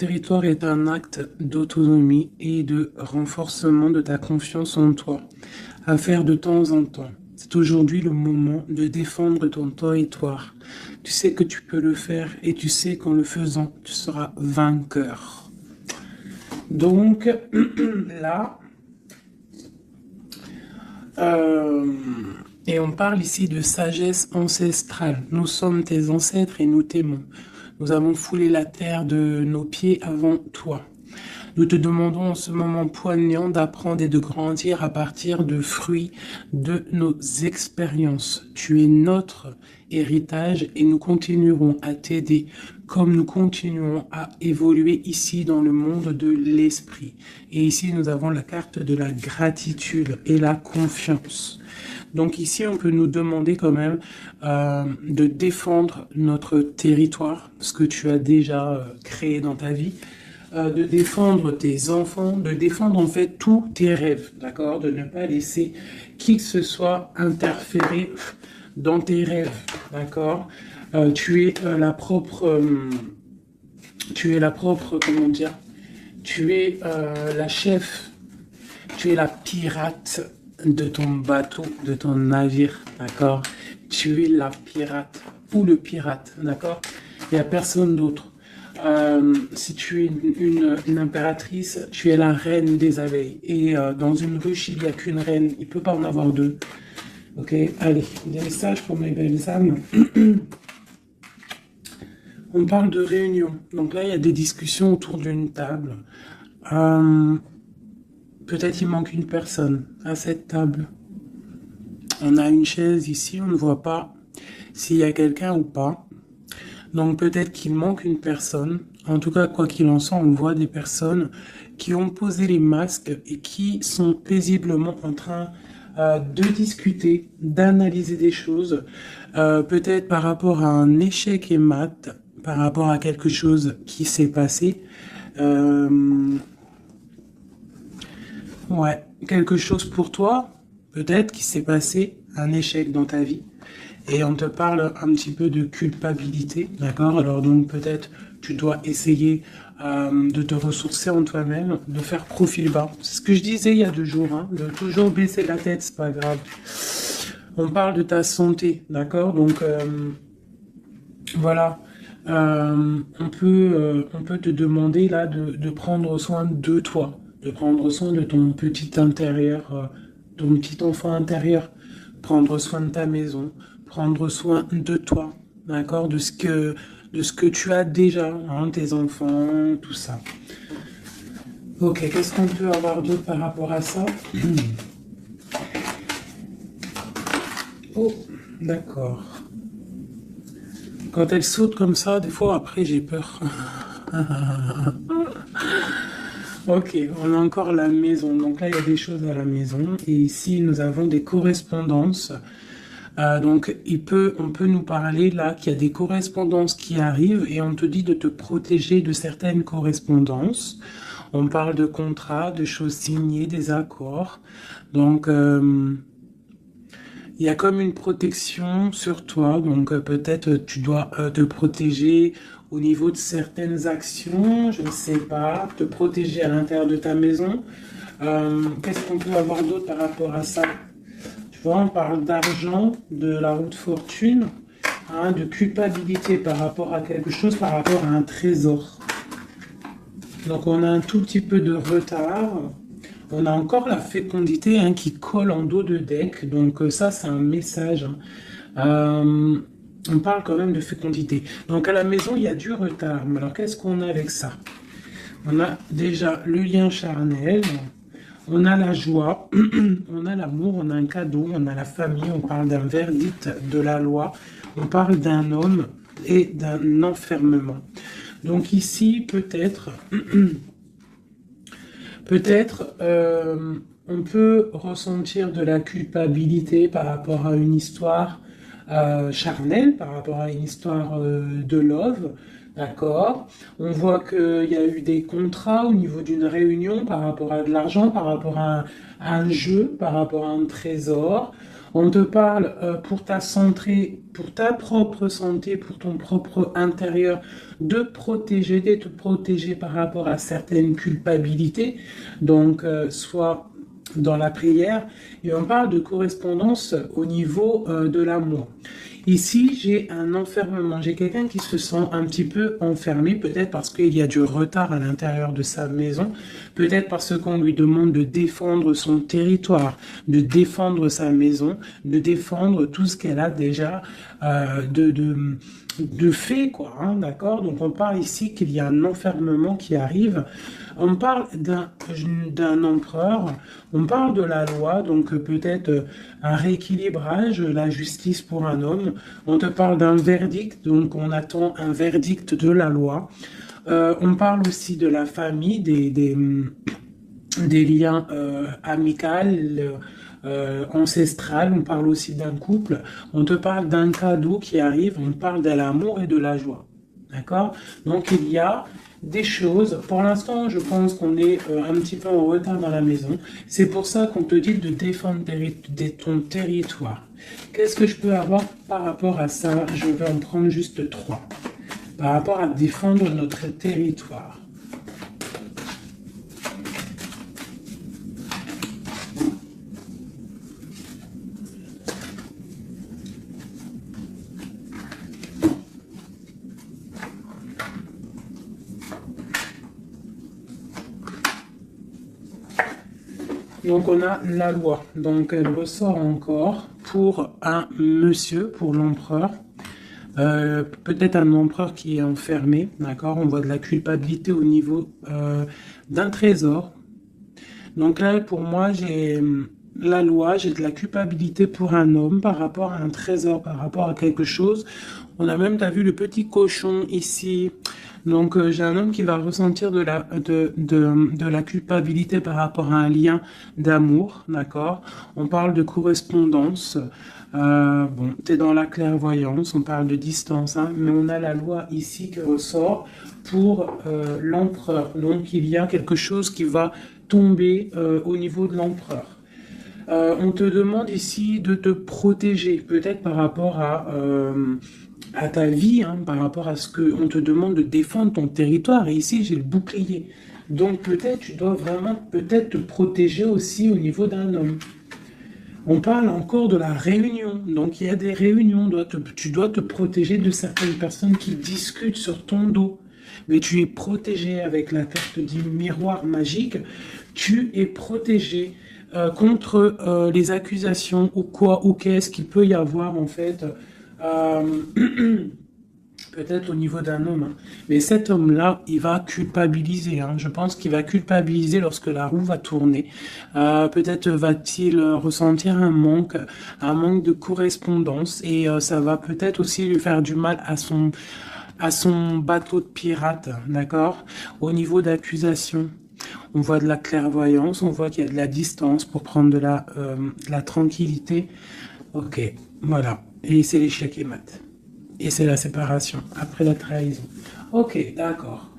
Territoire est un acte d'autonomie et de renforcement de ta confiance en toi, à faire de temps en temps. C'est aujourd'hui le moment de défendre ton territoire. Tu sais que tu peux le faire et tu sais qu'en le faisant, tu seras vainqueur. Donc là, euh, et on parle ici de sagesse ancestrale. Nous sommes tes ancêtres et nous t'aimons. Nous avons foulé la terre de nos pieds avant toi. Nous te demandons en ce moment poignant d'apprendre et de grandir à partir de fruits de nos expériences. Tu es notre héritage et nous continuerons à t'aider comme nous continuons à évoluer ici dans le monde de l'esprit. Et ici, nous avons la carte de la gratitude et la confiance. Donc ici, on peut nous demander quand même de défendre notre territoire, ce que tu as déjà créé dans ta vie, de défendre tes enfants, de défendre en fait tous tes rêves, d'accord? De ne pas laisser qui que ce soit interférer dans tes rêves, d'accord? Tu es la propre, comment dire? Tu es la chef, tu es la pirate de ton bateau, de ton navire, d'accord? Tu es la pirate ou le pirate, d'accord? Il n'y a personne d'autre. Si tu es une impératrice, tu es la reine des abeilles. Et dans une ruche, il n'y a qu'une reine. Il ne peut pas en avoir deux. Ok, allez, des messages pour mes belles âmes. On parle de réunion. Donc là, il y a des discussions autour d'une table. Peut-être il manque une personne à cette table. On a une chaise ici, on ne voit pas s'il y a quelqu'un ou pas. Donc peut-être qu'il manque une personne. En tout cas, quoi qu'il en soit, on voit des personnes qui ont posé les masques et qui sont paisiblement en train de discuter, d'analyser des choses, peut-être par rapport à un échec et mat, par rapport à quelque chose qui s'est passé. Ouais, quelque chose pour toi, peut-être qui s'est passé, un échec dans ta vie. Et on te parle un petit peu de culpabilité, d'accord? Alors donc peut-être tu dois essayer de te ressourcer en toi-même, de faire profil bas. C'est ce que je disais il y a 2 jours, hein, de toujours baisser la tête, c'est pas grave. On parle de ta santé, d'accord? Donc voilà, on peut te demander là de prendre soin de toi, de prendre soin de ton petit intérieur, ton petit enfant intérieur, prendre soin de ta maison, prendre soin de toi, d'accord, de ce que tu as déjà, hein, tes enfants, tout ça. Ok, qu'est-ce qu'on peut avoir d'autre par rapport à ça? Oh, d'accord. Quand elle saute comme ça, des fois après j'ai peur. Ok, on a encore la maison. Donc là, il y a des choses à la maison. Et ici, nous avons des correspondances. Donc, on peut nous parler là qu'il y a des correspondances qui arrivent et on te dit de te protéger de certaines correspondances. On parle de contrats, de choses signées, des accords. Donc, il y a comme une protection sur toi, donc peut-être tu dois te protéger au niveau de certaines actions, je ne sais pas, te protéger à l'intérieur de ta maison. Qu'est-ce qu'on peut avoir d'autre par rapport à ça? Tu vois, on parle d'argent, de la roue de fortune, hein, de culpabilité par rapport à quelque chose, par rapport à un trésor. Donc on a un tout petit peu de retard. On a encore la fécondité, hein, qui colle en dos de deck. Donc ça, c'est un message, hein. On parle quand même de fécondité. Donc à la maison, il y a du retard. Mais alors qu'est-ce qu'on a avec ça? On a déjà le lien charnel, on a la joie, on a l'amour, on a un cadeau, on a la famille, on parle d'un verdict de la loi, on parle d'un homme et d'un enfermement. Donc ici, peut-être, on peut ressentir de la culpabilité par rapport à une histoire charnelle, par rapport à une histoire de love, d'accord? On voit qu'il y a eu des contrats au niveau d'une réunion par rapport à de l'argent, par rapport à un jeu, par rapport à un trésor. On te parle pour ta santé, pour ta propre santé, pour ton propre intérieur, de de te protéger par rapport à certaines culpabilités. Donc, soit dans la prière, et on parle de correspondance au niveau de l'amour. Ici, j'ai un enfermement, j'ai quelqu'un qui se sent un petit peu enfermé, peut-être parce qu'il y a du retard à l'intérieur de sa maison, peut-être parce qu'on lui demande de défendre son territoire, de défendre sa maison, de défendre tout ce qu'elle a déjà de fait, quoi, hein, d'accord? Donc on parle ici qu'il y a un enfermement qui arrive. On parle d'un empereur, on parle de la loi, donc peut-être un rééquilibrage, la justice pour un homme. On te parle d'un verdict, donc on attend un verdict de la loi. On parle aussi de la famille, des liens amicaux, ancestral, on parle aussi d'un couple, on te parle d'un cadeau qui arrive, on parle de l'amour et de la joie. D'accord? Donc il y a des choses, pour l'instant je pense qu'on est un petit peu en retard dans la maison, c'est pour ça qu'on te dit de défendre ton territoire. Qu'est-ce que je peux avoir par rapport à ça? Je vais en prendre juste trois. Par rapport à défendre notre territoire. Donc on a la loi, donc elle ressort encore pour un monsieur, pour l'empereur, peut-être un empereur qui est enfermé, d'accord? On voit de la culpabilité au niveau d'un trésor. Donc là, pour moi, j'ai la loi, j'ai de la culpabilité pour un homme par rapport à un trésor, par rapport à quelque chose. On a même, t'as vu le petit cochon ici. Donc j'ai un homme qui va ressentir de la culpabilité par rapport à un lien d'amour, d'accord? On parle de correspondance. Bon, tu es dans la clairvoyance, on parle de distance, hein, mais on a la loi ici qui ressort pour l'empereur. Donc il y a quelque chose qui va tomber au niveau de l'empereur. On te demande ici de te protéger, peut-être par rapport à ta vie, hein, par rapport à ce qu'on te demande de défendre ton territoire. Et ici, j'ai le bouclier. Donc peut-être tu dois vraiment peut-être te protéger aussi au niveau d'un homme. On parle encore de la réunion. Donc il y a des réunions. Tu dois te protéger de certaines personnes qui discutent sur ton dos. Mais tu es protégé avec la carte du miroir magique. Tu es protégé contre les accusations ou quoi ou qu'est-ce qu'il peut y avoir en fait. Euh, Peut-être au niveau d'un homme, hein. Mais cet homme-là, il va culpabiliser, hein. Je pense qu'il va culpabiliser lorsque la roue va tourner. Peut-être va-t-il ressentir un manque de correspondance, et ça va peut-être aussi lui faire du mal à son bateau de pirate, d'accord? Au niveau d'accusation, on voit de la clairvoyance, on voit qu'il y a de la distance pour prendre de la tranquillité. Ok, voilà. Et c'est l'échec et mat. Et c'est la séparation, après la trahison. Ok, d'accord.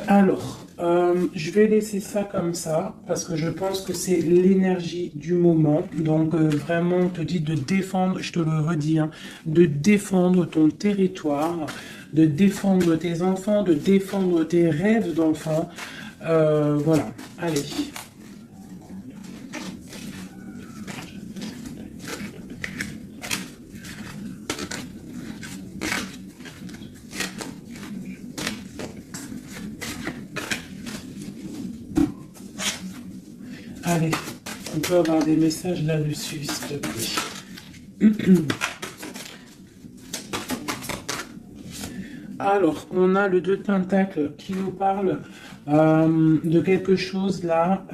Alors, je vais laisser ça comme ça, parce que je pense que c'est l'énergie du moment. Donc, vraiment, on te dit de défendre, je te le redis, hein, de défendre ton territoire, de défendre tes enfants, de défendre tes rêves d'enfants. Voilà, allez. Allez, on peut avoir des messages là-dessus, s'il te plaît. Alors, on a le deux tentacles qui nous parle de quelque chose là,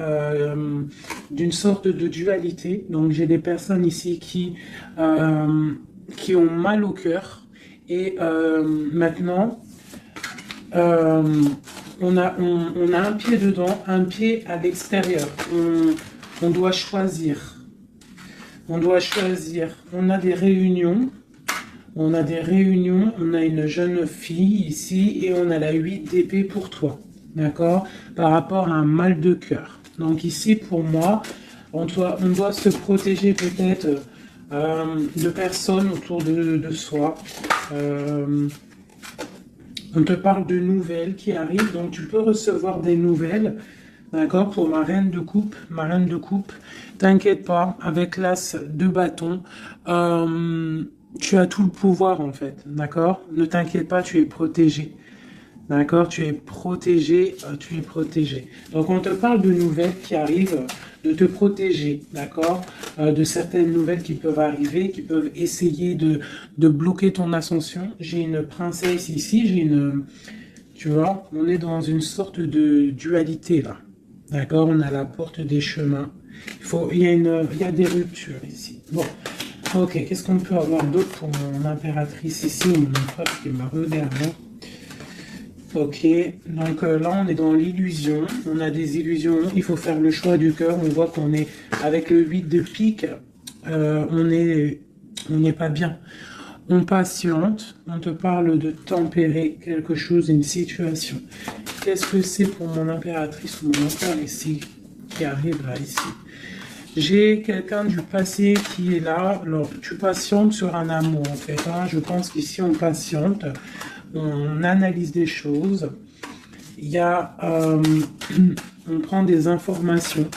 d'une sorte de dualité. Donc, j'ai des personnes ici qui ont mal au cœur. Et maintenant, euh, on a un pied dedans, un pied à l'extérieur. On doit choisir. On doit choisir. On a des réunions. On a des réunions. On a une jeune fille ici et on a la 8 d'épée pour toi. D'accord? Par rapport à un mal de cœur. Donc ici, pour moi, On doit se protéger peut-être de personnes autour de soi. On te parle de nouvelles qui arrivent, donc tu peux recevoir des nouvelles. D'accord, pour ma reine de coupe, t'inquiète pas, avec l'as de bâton, tu as tout le pouvoir en fait, d'accord? Ne t'inquiète pas, tu es protégé, d'accord? Tu es protégé, tu es protégé. Donc on te parle de nouvelles qui arrivent, de te protéger, d'accord? De certaines nouvelles qui peuvent arriver, qui peuvent essayer de bloquer ton ascension. J'ai une princesse ici, tu vois, on est dans une sorte de dualité là. D'accord, on a la porte des chemins. Il y a des ruptures ici. Bon, ok, qu'est-ce qu'on peut avoir d'autre pour mon impératrice ici, ou mon empereur qui me regarde? Ok, donc là on est dans l'illusion, on a des illusions, il faut faire le choix du cœur, on voit qu'on est avec le 8 de pique, on n'est pas bien. On patiente, on te parle de tempérer quelque chose, une situation. Qu'est-ce que c'est pour mon impératrice ou mon empereur ici, qui arrive là, ici? J'ai quelqu'un du passé qui est là. Alors, tu patientes sur un amour, en fait. Hein. Je pense qu'ici, on patiente, on analyse des choses. Il y a, on prend des informations.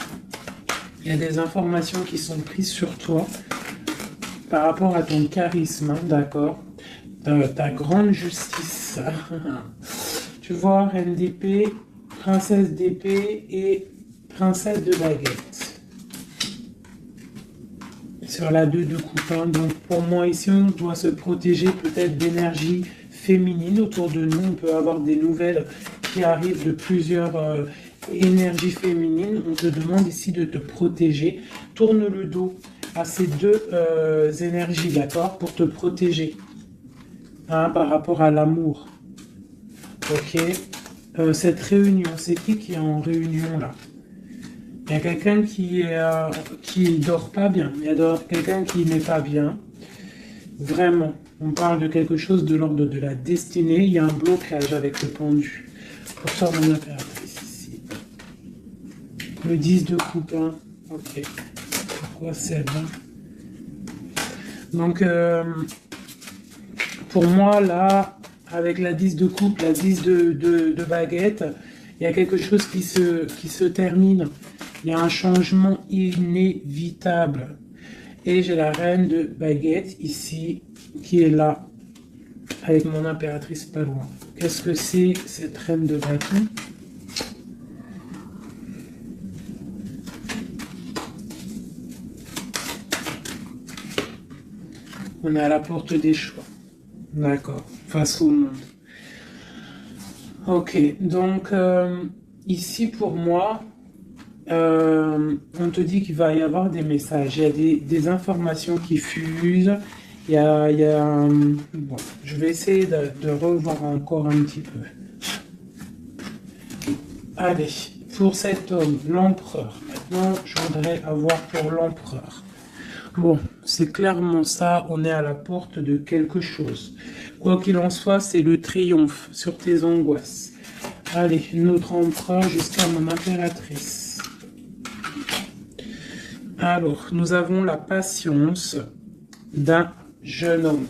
Il y a des informations qui sont prises sur toi par rapport à ton charisme, hein, d'accord? Ta grande justice. Tu vois, reine d'épée, princesse d'épée et princesse de baguette. Sur la 2 de coupe. Hein. Donc pour moi ici, on doit se protéger peut-être d'énergie féminine autour de nous. On peut avoir des nouvelles qui arrivent de plusieurs énergies féminines. On te demande ici de te protéger. Tourne le dos à ces deux énergies, d'accord, pour te protéger, hein, par rapport à l'amour. Ok, cette réunion, c'est qui est en réunion là? Il y a quelqu'un qui dort pas bien, il y a quelqu'un qui n'est pas bien. Vraiment, on parle de quelque chose de l'ordre de la destinée. Il y a un blocage avec le pendu. Pour ça, mon impératrice ici. Le 10 de coupe, hein. Ok. Pourquoi c'est là? Donc, pour moi, là, avec la 10 de coupe, la 10 de baguette, il y a quelque chose qui se termine. Il y a un changement inévitable. Et j'ai la reine de baguette ici, qui est là, avec mon impératrice pas loin. Qu'est-ce que c'est cette reine de bâton? On est à la porte des choix. D'accord. Face au monde. Ok. Donc, ici, pour moi, on te dit qu'il va y avoir des messages. Il y a des informations qui fusent. Bon, je vais essayer de revoir encore un petit peu. Allez, pour cet homme, l'empereur. Maintenant, je voudrais avoir pour l'empereur. Bon, c'est clairement ça, on est à la porte de quelque chose. Quoi qu'il en soit, c'est le triomphe sur tes angoisses. Allez, notre empereur jusqu'à mon impératrice. Alors, nous avons la patience d'un jeune homme.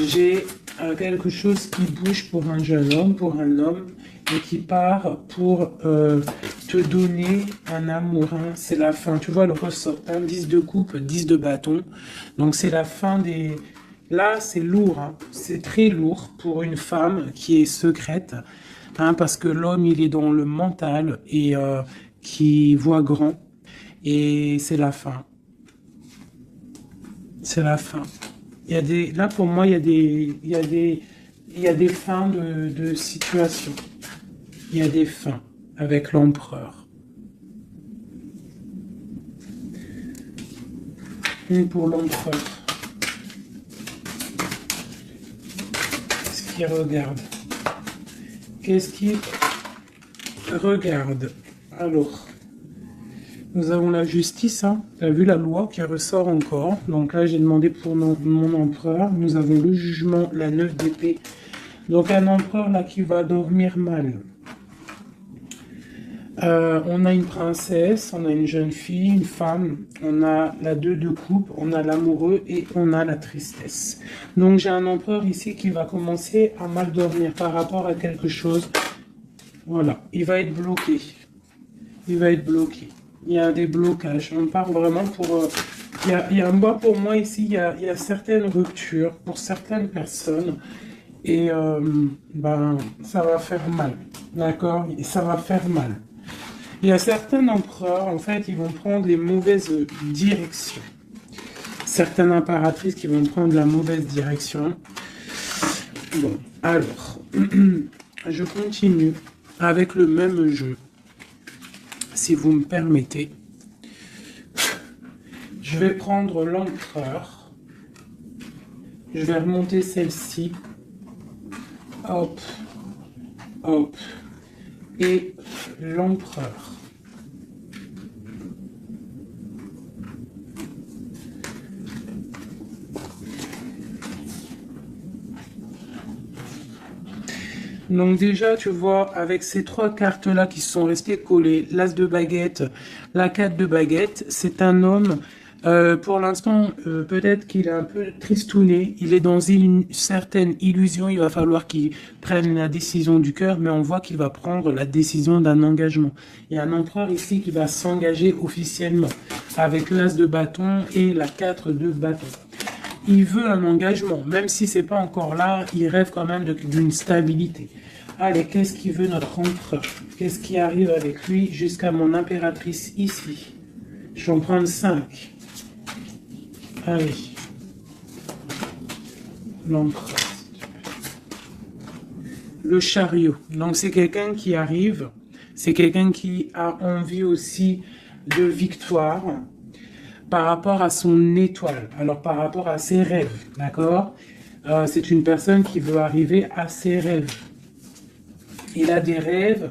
J'ai quelque chose qui bouge pour un jeune homme, pour un homme, et qui part pour te donner un amour. Hein. C'est la fin. Tu vois le ressort. Hein. 10 de coupe, 10 de bâton. Donc c'est la fin des... Là, c'est lourd. Hein. C'est très lourd pour une femme qui est secrète. Hein, parce que l'homme, il est dans le mental et qui voit grand. Et c'est la fin. C'est la fin. Il y a des... Là, pour moi, il y a des fins de situation. Il y a des fins avec l'empereur. Une pour l'empereur. Qu'est-ce qu'il regarde? Qu'est-ce qu'il regarde? Alors, nous avons la justice. Hein. Tu as vu la loi qui ressort encore. Donc là, j'ai demandé pour mon empereur. Nous avons le jugement, la 9 d'épée. Donc un empereur là qui va dormir mal. On a une princesse, on a une jeune fille, une femme, on a la 2 de coupe, on a l'amoureux et on a la tristesse. Donc j'ai un empereur ici qui va commencer à mal dormir par rapport à quelque chose. Voilà, il va être bloqué. Il va être bloqué. Il y a des blocages. On part vraiment pour... moi, pour moi ici, il y a certaines ruptures pour certaines personnes. Et ben, ça va faire mal. D'accord? Et ça va faire mal. Il y a certains empereurs, en fait, ils vont prendre les mauvaises directions. Certaines impératrices qui vont prendre la mauvaise direction. Bon, alors, je continue avec le même jeu, si vous me permettez. Je vais prendre l'empereur. Je vais remonter celle-ci. Hop, hop. Et l'empereur. Donc déjà, tu vois, avec ces 3 cartes-là qui sont restées collées, l'As de baguette, la 4 de baguette, c'est un homme, pour l'instant, peut-être qu'il est un peu tristouné, il est dans une certaine illusion, il va falloir qu'il prenne la décision du cœur, mais on voit qu'il va prendre la décision d'un engagement. Il y a un empereur ici qui va s'engager officiellement, avec l'As de bâton et la 4 de bâton. Il veut un engagement, même si c'est pas encore là, il rêve quand même d'une stabilité. Allez, qu'est-ce qu'il veut notre empereur? Qu'est-ce qui arrive avec lui jusqu'à mon impératrice ici? Je vais en prendre 5. Allez. L'empereur. Le chariot. Donc c'est quelqu'un qui arrive, c'est quelqu'un qui a envie aussi de victoire, par rapport à son étoile, alors par rapport à ses rêves, d'accord? C'est une personne qui veut arriver à ses rêves. Il a des rêves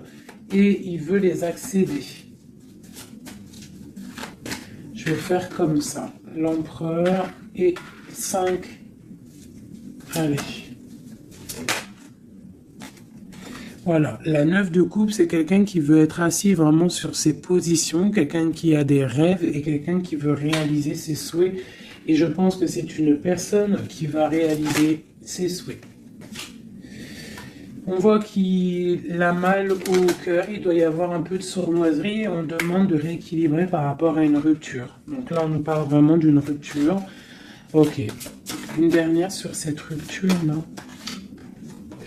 et il veut les accéder. Je vais faire comme ça. L'empereur et 5. Allez. Voilà, la 9 de coupe, c'est quelqu'un qui veut être assis vraiment sur ses positions, quelqu'un qui a des rêves et quelqu'un qui veut réaliser ses souhaits. Et je pense que c'est une personne qui va réaliser ses souhaits. On voit qu'il a mal au cœur, il doit y avoir un peu de sournoiserie et on demande de rééquilibrer par rapport à une rupture. Donc là, on nous parle vraiment d'une rupture. Ok, une dernière sur cette rupture-là.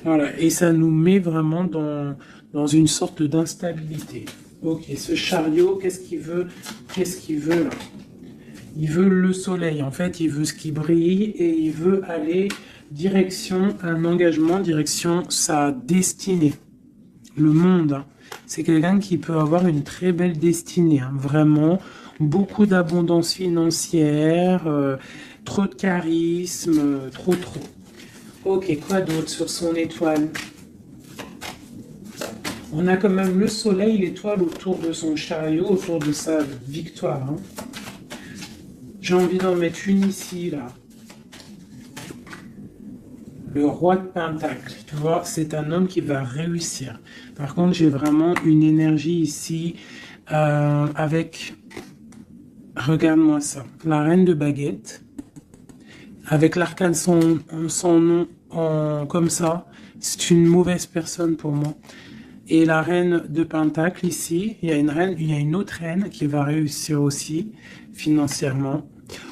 Voilà, et ça nous met vraiment dans une sorte d'instabilité. Ok, ce chariot, qu'est-ce qu'il veut? Qu'est-ce qu'il veut là? Il veut le soleil, en fait, il veut ce qui brille et il veut aller direction un engagement, direction sa destinée. Le monde, hein. C'est quelqu'un qui peut avoir une très belle destinée, hein. Vraiment, beaucoup d'abondance financière, trop de charisme, trop. Ok, quoi d'autre sur son étoile? On a quand même le soleil, l'étoile autour de son chariot, autour de sa victoire, hein. J'ai envie d'en mettre une ici, là. Le roi de Pentacle, tu vois, c'est un homme qui va réussir. Par contre, j'ai vraiment une énergie ici avec, regarde-moi ça, la reine de baguette, avec l'arcane son nom comme ça, c'est une mauvaise personne pour moi. Et la reine de Pentacle ici, il y a une autre reine qui va réussir aussi financièrement.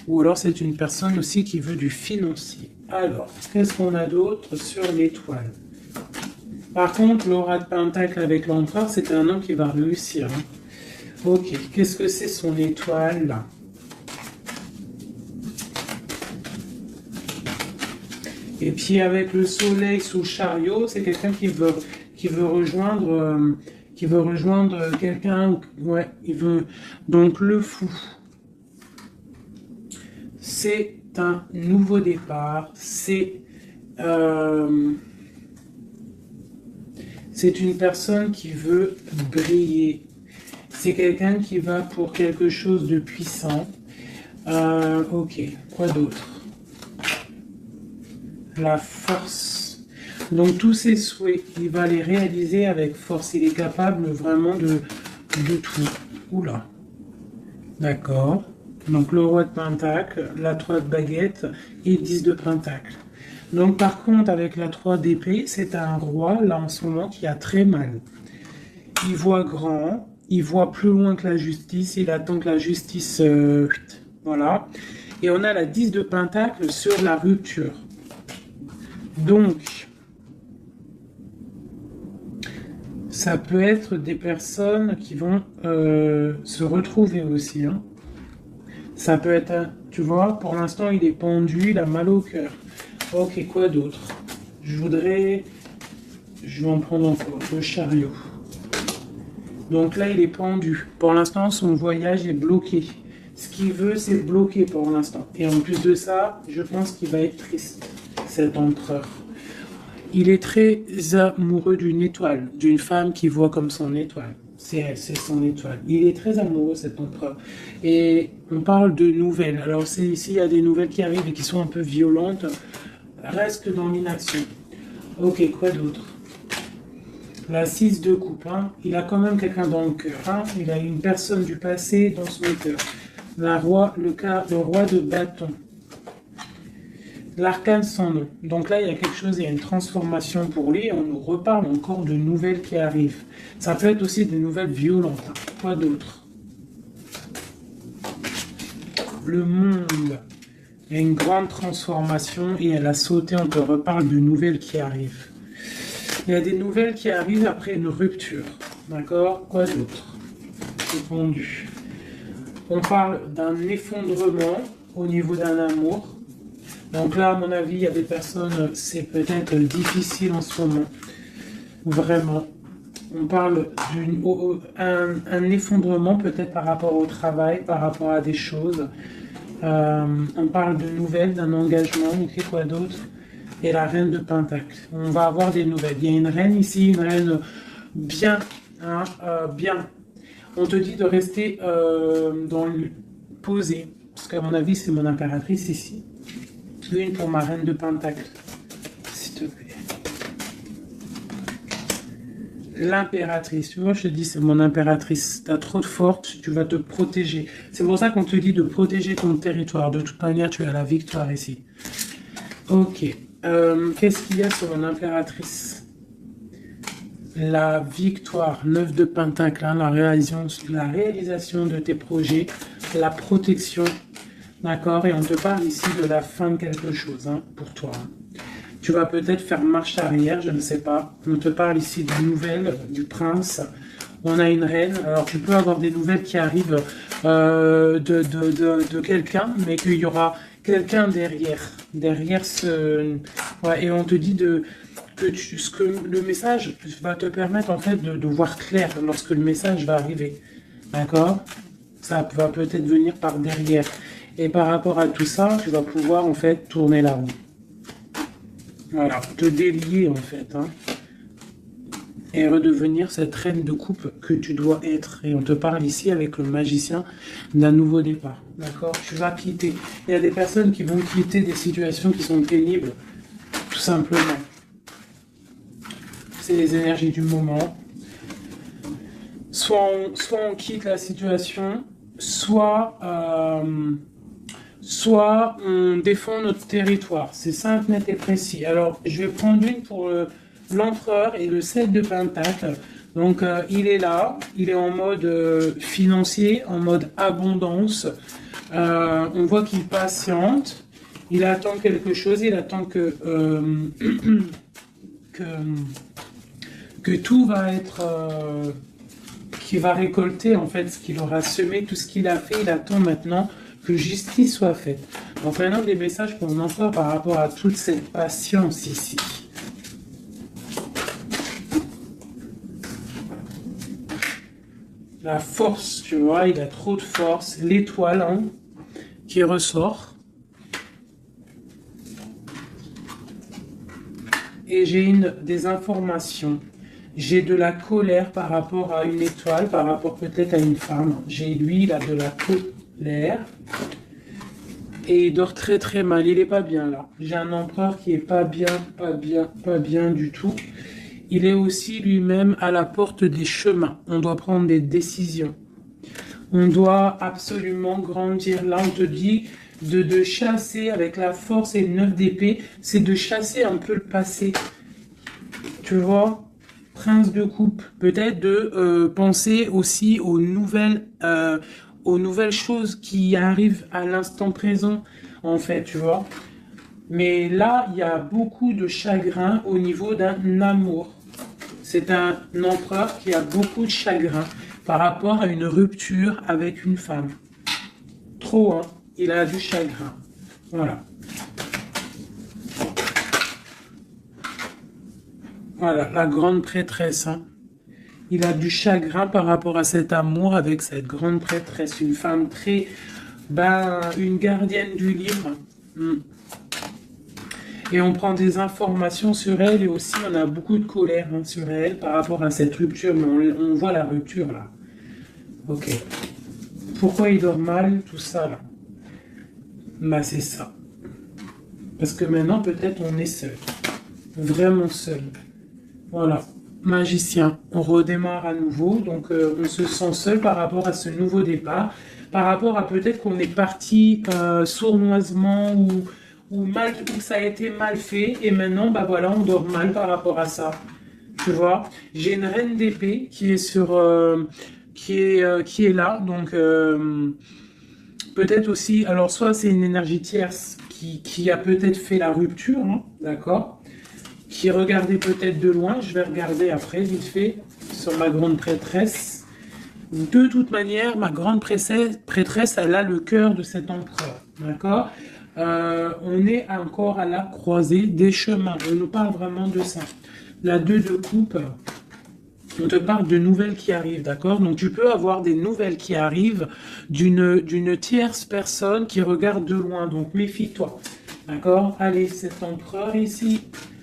Ou alors c'est une personne aussi qui veut du financier. Alors, qu'est-ce qu'on a d'autre sur l'étoile? Par contre, l'aura de Pentacle avec l'empereur, c'est un homme qui va réussir, hein. Ok, qu'est-ce que c'est son étoile là? Et puis avec le soleil sous le chariot, c'est quelqu'un qui veut rejoindre quelqu'un. Ouais, il veut donc le fou. C'est un nouveau départ. C'est une personne qui veut briller. C'est quelqu'un qui va pour quelque chose de puissant. Ok, quoi d'autre? La force. Donc tous ses souhaits, il va les réaliser avec force. Il est capable vraiment de tout. Oula. D'accord. Donc le roi de pentacle, la 3 de baguette et 10 de pentacle. Donc par contre, avec la 3 d'épée, c'est un roi, là en ce moment, qui a très mal. Il voit grand, il voit plus loin que la justice, il attend que la justice... voilà. Et on a la 10 de pentacle sur la rupture. Donc, ça peut être des personnes qui vont se retrouver aussi. Hein. Ça peut être, tu vois, pour l'instant, il est pendu, il a mal au cœur. Ok, quoi d'autre? Je vais en prendre encore, le chariot. Donc là, il est pendu. Pour l'instant, son voyage est bloqué. Ce qu'il veut, c'est bloquer pour l'instant. Et en plus de ça, je pense qu'il va être triste, cet empereur. Il est très amoureux d'une étoile, d'une femme qu'il voit comme son étoile. C'est elle, c'est son étoile. Il est très amoureux, cet empereur. Et on parle de nouvelles. Alors, s'il y a des nouvelles qui arrivent et qui sont un peu violentes, reste dans l'inaction. Ok, quoi d'autre? La 6 de coupe, hein. Il a quand même quelqu'un dans le cœur. Hein. Il a une personne du passé dans son cœur. Le roi de bâton. L'arcane sans nom. Donc là, il y a quelque chose, il y a une transformation pour lui. On nous reparle encore de nouvelles qui arrivent. Ça peut être aussi des nouvelles violentes. Hein. Quoi d'autre? Le monde. Il y a une grande transformation et elle a sauté. On te reparle de nouvelles qui arrivent. Il y a des nouvelles qui arrivent après une rupture. D'accord? Quoi d'autre? C'est pendu. On parle d'un effondrement au niveau d'un amour. Donc là, à mon avis, il y a des personnes, c'est peut-être difficile en ce moment. Vraiment. On parle d'un effondrement peut-être par rapport au travail, par rapport à des choses. On parle de nouvelles, d'un engagement, ok, quoi d'autre? Et la reine de pentacle. On va avoir des nouvelles. Il y a une reine ici, une reine bien, hein, bien. On te dit de rester posé, parce qu'à mon avis, c'est mon impératrice ici. Une pour ma reine de pentacle, s'il te plaît. L'impératrice, tu vois, je te dis, c'est mon impératrice. Tu as trop de force, tu vas te protéger. C'est pour ça qu'on te dit de protéger ton territoire. De toute manière, tu as la victoire ici. Ok. Qu'est-ce qu'il y a sur mon impératrice? La victoire, 9 de pentacle, hein, la réalisation de tes projets, la protection. D'accord, et on te parle ici de la fin de quelque chose, hein, pour toi. Tu vas peut-être faire marche arrière, je ne sais pas. On te parle ici de nouvelles, du prince. On a une reine. Alors, tu peux avoir des nouvelles qui arrivent de quelqu'un, mais qu'il y aura quelqu'un derrière. Derrière ce... Ouais, et on te dit que le message va te permettre, en fait, de voir clair lorsque le message va arriver. D'accord? Ça va peut-être venir par derrière. Et par rapport à tout ça, tu vas pouvoir en fait tourner la roue. Voilà, te délier en fait. Hein, et redevenir cette reine de coupe que tu dois être. Et on te parle ici avec le magicien d'un nouveau départ. D'accord? Tu vas quitter. Il y a des personnes qui vont quitter des situations qui sont pénibles. Tout simplement. C'est les énergies du moment. Soit on quitte la situation, soit on défend notre territoire. C'est simple, net et précis. Alors, je vais prendre une pour l'empereur et le 7 de pentacle. Donc, il est là, il est en mode financier, en mode abondance. On voit qu'il patiente, il attend quelque chose, il attend que tout va être... qu'il va récolter en fait ce qu'il aura semé, tout ce qu'il a fait, il attend maintenant que justice soit faite. Donc maintenant des messages pour mon empereur par rapport à toute cette patience ici. La force, tu vois, il a trop de force. L'étoile hein, qui ressort. Et j'ai des informations. J'ai de la colère par rapport à une étoile, par rapport peut-être à une femme. J'ai lui, il a de la colère. Et il dort très très mal, il est pas bien là. J'ai un empereur qui est pas bien du tout. il est aussi lui-même à la porte des chemins. On doit prendre des décisions. On doit absolument grandir. Là, on te dit de chasser avec la force et le 9 d'épée, c'est de chasser un peu le passé. Tu vois? Prince de coupe, peut-être de penser aussi aux nouvelles choses qui arrivent à l'instant présent, en fait, tu vois. Mais là, il y a beaucoup de chagrin au niveau d'un amour. C'est un empereur qui a beaucoup de chagrin par rapport à une rupture avec une femme. Trop, hein? Il a du chagrin. Voilà. Voilà, la grande prêtresse, hein. Il a du chagrin par rapport à cet amour avec cette grande prêtresse, une femme très, une gardienne du livre. Et on prend des informations sur elle et aussi on a beaucoup de colère, hein, sur elle par rapport à cette rupture, mais on voit la rupture là. Ok. Pourquoi il dort mal, tout ça là? Bah c'est ça. Parce que maintenant peut-être on est seul. Vraiment seul. Voilà. Magicien. On redémarre à nouveau. Donc on se sent seul par rapport à ce nouveau départ. Par rapport à peut-être qu'on est parti sournoisement ou mal, ou ça a été mal fait. Et maintenant, bah voilà, on dort mal par rapport à ça. Tu vois? J'ai une reine d'épée qui est sur... qui est là. Donc peut-être aussi... Alors soit c'est une énergie tierce qui a peut-être fait la rupture. Hein, d'accord? Qui regardait peut-être de loin. Je vais regarder après, vite fait, sur ma grande prêtresse. De toute manière, ma grande prêtresse, elle a le cœur de cet empereur. D'accord? On est encore à la croisée des chemins. On nous parle vraiment de ça. La 2 de coupe, on te parle de nouvelles qui arrivent. D'accord? Donc tu peux avoir des nouvelles qui arrivent d'une tierce personne qui regarde de loin. Donc méfie-toi. D'accord? Allez, cet empereur ici,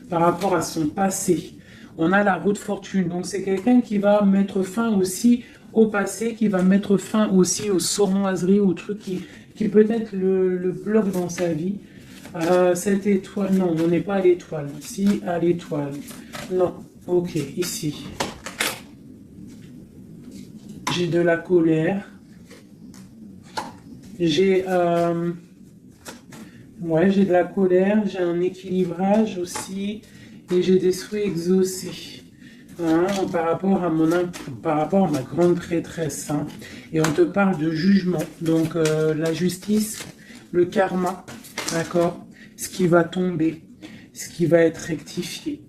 par rapport à son passé, on a la roue de fortune. Donc c'est quelqu'un qui va mettre fin aussi au passé, qui va mettre fin aussi aux sournoiseries, aux trucs qui peut-être le bloquent dans sa vie. Cette étoile, non, on n'est pas à l'étoile. Si, à l'étoile. Non, ok, ici. J'ai de la colère. J'ai j'ai de la colère, j'ai un équilibrage aussi, et j'ai des souhaits exaucés. Hein, par rapport à ma grande prêtresse, hein. Et on te parle de jugement, donc la justice, le karma, d'accord, ce qui va tomber, ce qui va être rectifié.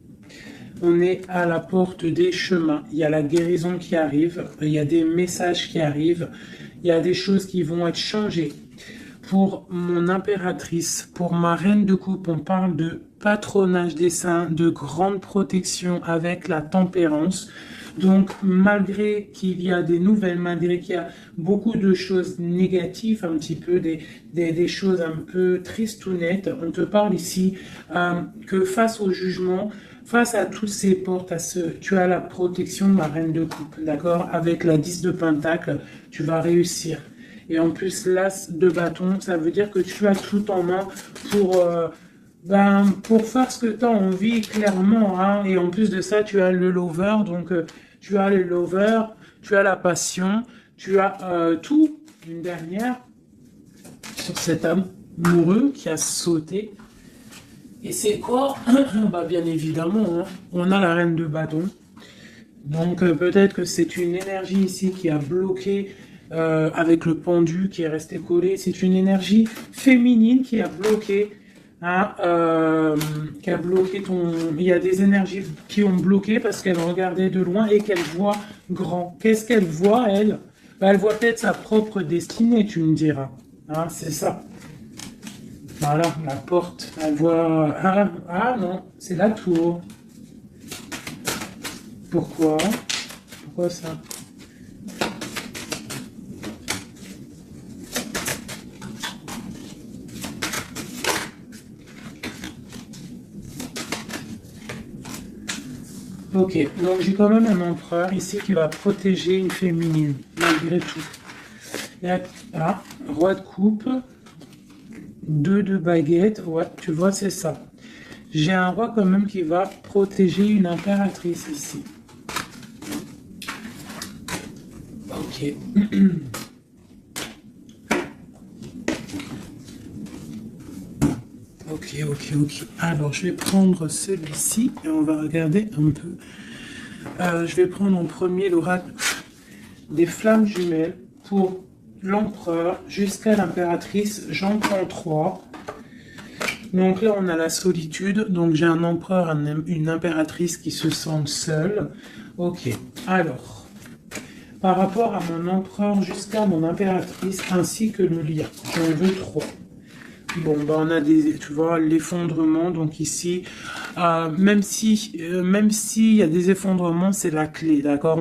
On est à la porte des chemins, il y a la guérison qui arrive, il y a des messages qui arrivent, il y a des choses qui vont être changées. Pour mon impératrice, pour ma reine de coupe, on parle de patronage des saints, de grande protection avec la tempérance. Donc, malgré qu'il y a des nouvelles, malgré qu'il y a beaucoup de choses négatives, un petit peu des choses un peu tristounettes, on te parle ici que face au jugement, face à toutes ces portes, tu as la protection de ma reine de coupe, d'accord? Avec la 10 de pentacle, tu vas réussir. Et en plus, l'as de bâton, ça veut dire que tu as tout en main pour faire ce que tu as envie, clairement. Hein. Et en plus de ça, tu as le lover. Donc, tu as le lover, tu as la passion, tu as tout. Une dernière sur cet amoureux qui a sauté. Et c'est quoi? Bien évidemment, hein, on a la reine de bâton. Donc, peut-être que c'est une énergie ici qui a bloqué... avec le pendu qui est resté collé, c'est une énergie féminine qui a bloqué, hein, il y a des énergies qui ont bloqué parce qu'elle regardait de loin et qu'elle voit grand. Qu'est-ce qu'elle voit, elle? Elle voit peut-être sa propre destinée, tu me diras. Hein, c'est ça. Voilà, la porte. Elle voit... Ah non, c'est la tour. Pourquoi? Pourquoi ça? Ok, donc j'ai quand même un empereur ici qui va protéger une féminine, malgré tout. Il y a, roi de coupe, 2 de baguette, ouais, tu vois, c'est ça. J'ai un roi quand même qui va protéger une impératrice ici. Ok. Ok. Alors, je vais prendre celui-ci et on va regarder un peu. Je vais prendre en premier l'oracle des flammes jumelles pour l'empereur jusqu'à l'impératrice. J'en prends 3. Donc là, on a la solitude. Donc j'ai un empereur, une impératrice qui se sentent seuls. Ok. Alors, par rapport à mon empereur jusqu'à mon impératrice, ainsi que le lien, j'en veux 3. Bon, bah on a tu vois, l'effondrement. Donc ici, même si y a des effondrements, c'est la clé, d'accord.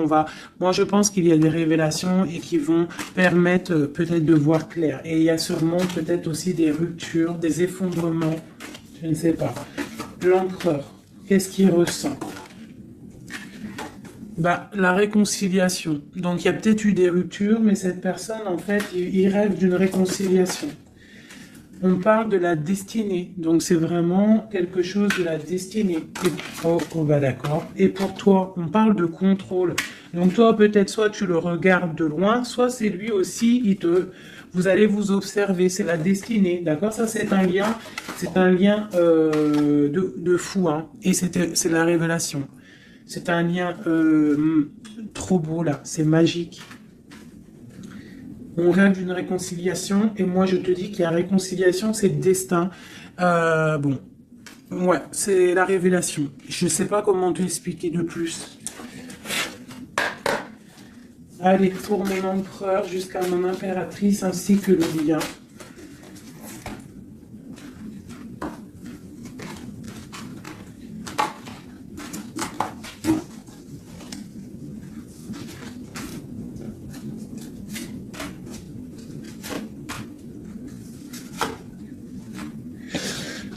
Moi je pense qu'il y a des révélations et qui vont permettre peut-être de voir clair. Et il y a sûrement peut-être aussi des ruptures, des effondrements, je ne sais pas. L'empereur, qu'est-ce qu'il ressent? Bah, la réconciliation. Donc il y a peut-être eu des ruptures, mais cette personne, en fait, il rêve d'une réconciliation. On parle de la destinée, donc c'est vraiment quelque chose de la destinée. Bah d'accord. Et pour toi, on parle de contrôle. Donc toi, peut-être soit tu le regardes de loin, soit c'est lui aussi, vous allez vous observer. C'est la destinée, d'accord. Ça c'est un lien de fou, hein. Et c'est la révélation. C'est un lien trop beau là, c'est magique. On rêve d'une réconciliation, et moi je te dis qu'il y a réconciliation, c'est le destin. Bon, ouais, c'est la révélation. Je ne sais pas comment te expliquer de plus. Allez, pour mon empereur jusqu'à mon impératrice, ainsi que le lien.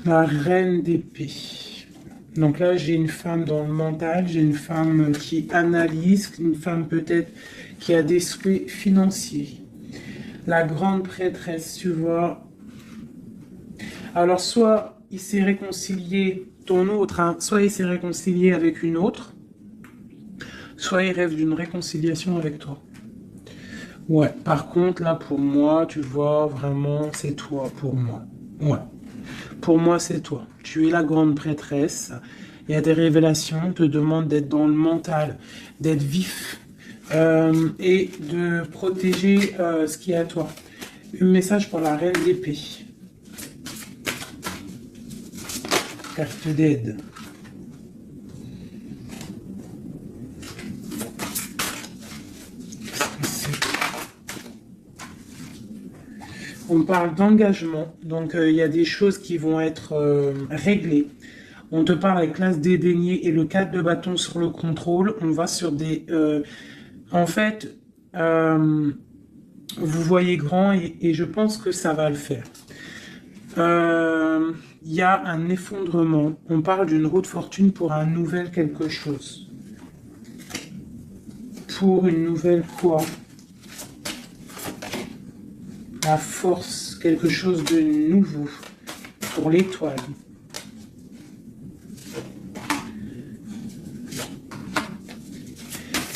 La reine d'épée. Donc là, j'ai une femme dans le mental, j'ai une femme qui analyse, une femme peut-être qui a des souhaits financiers. La grande prêtresse, tu vois. Alors, soit il s'est réconcilié, ton autre, hein, soit il s'est réconcilié avec une autre, soit il rêve d'une réconciliation avec toi. Ouais, par contre, là, pour moi, tu vois, vraiment, c'est toi pour moi. Ouais. Pour moi, c'est toi. Tu es la grande prêtresse. Il y a des révélations. On te demande d'être dans le mental, d'être vif et de protéger ce qui est à toi. Un message pour la reine d'épée. Carte d'aide. On parle d'engagement, donc il y a des choses qui vont être réglées. On te parle avec l'as dédaigné et le 4 de bâton sur le contrôle. On va sur des... en fait, vous voyez grand et je pense que ça va le faire. Il y a un effondrement. On parle d'une roue de fortune pour un nouvel quelque chose. Pour une nouvelle quoi? La force, quelque chose de nouveau pour l'étoile.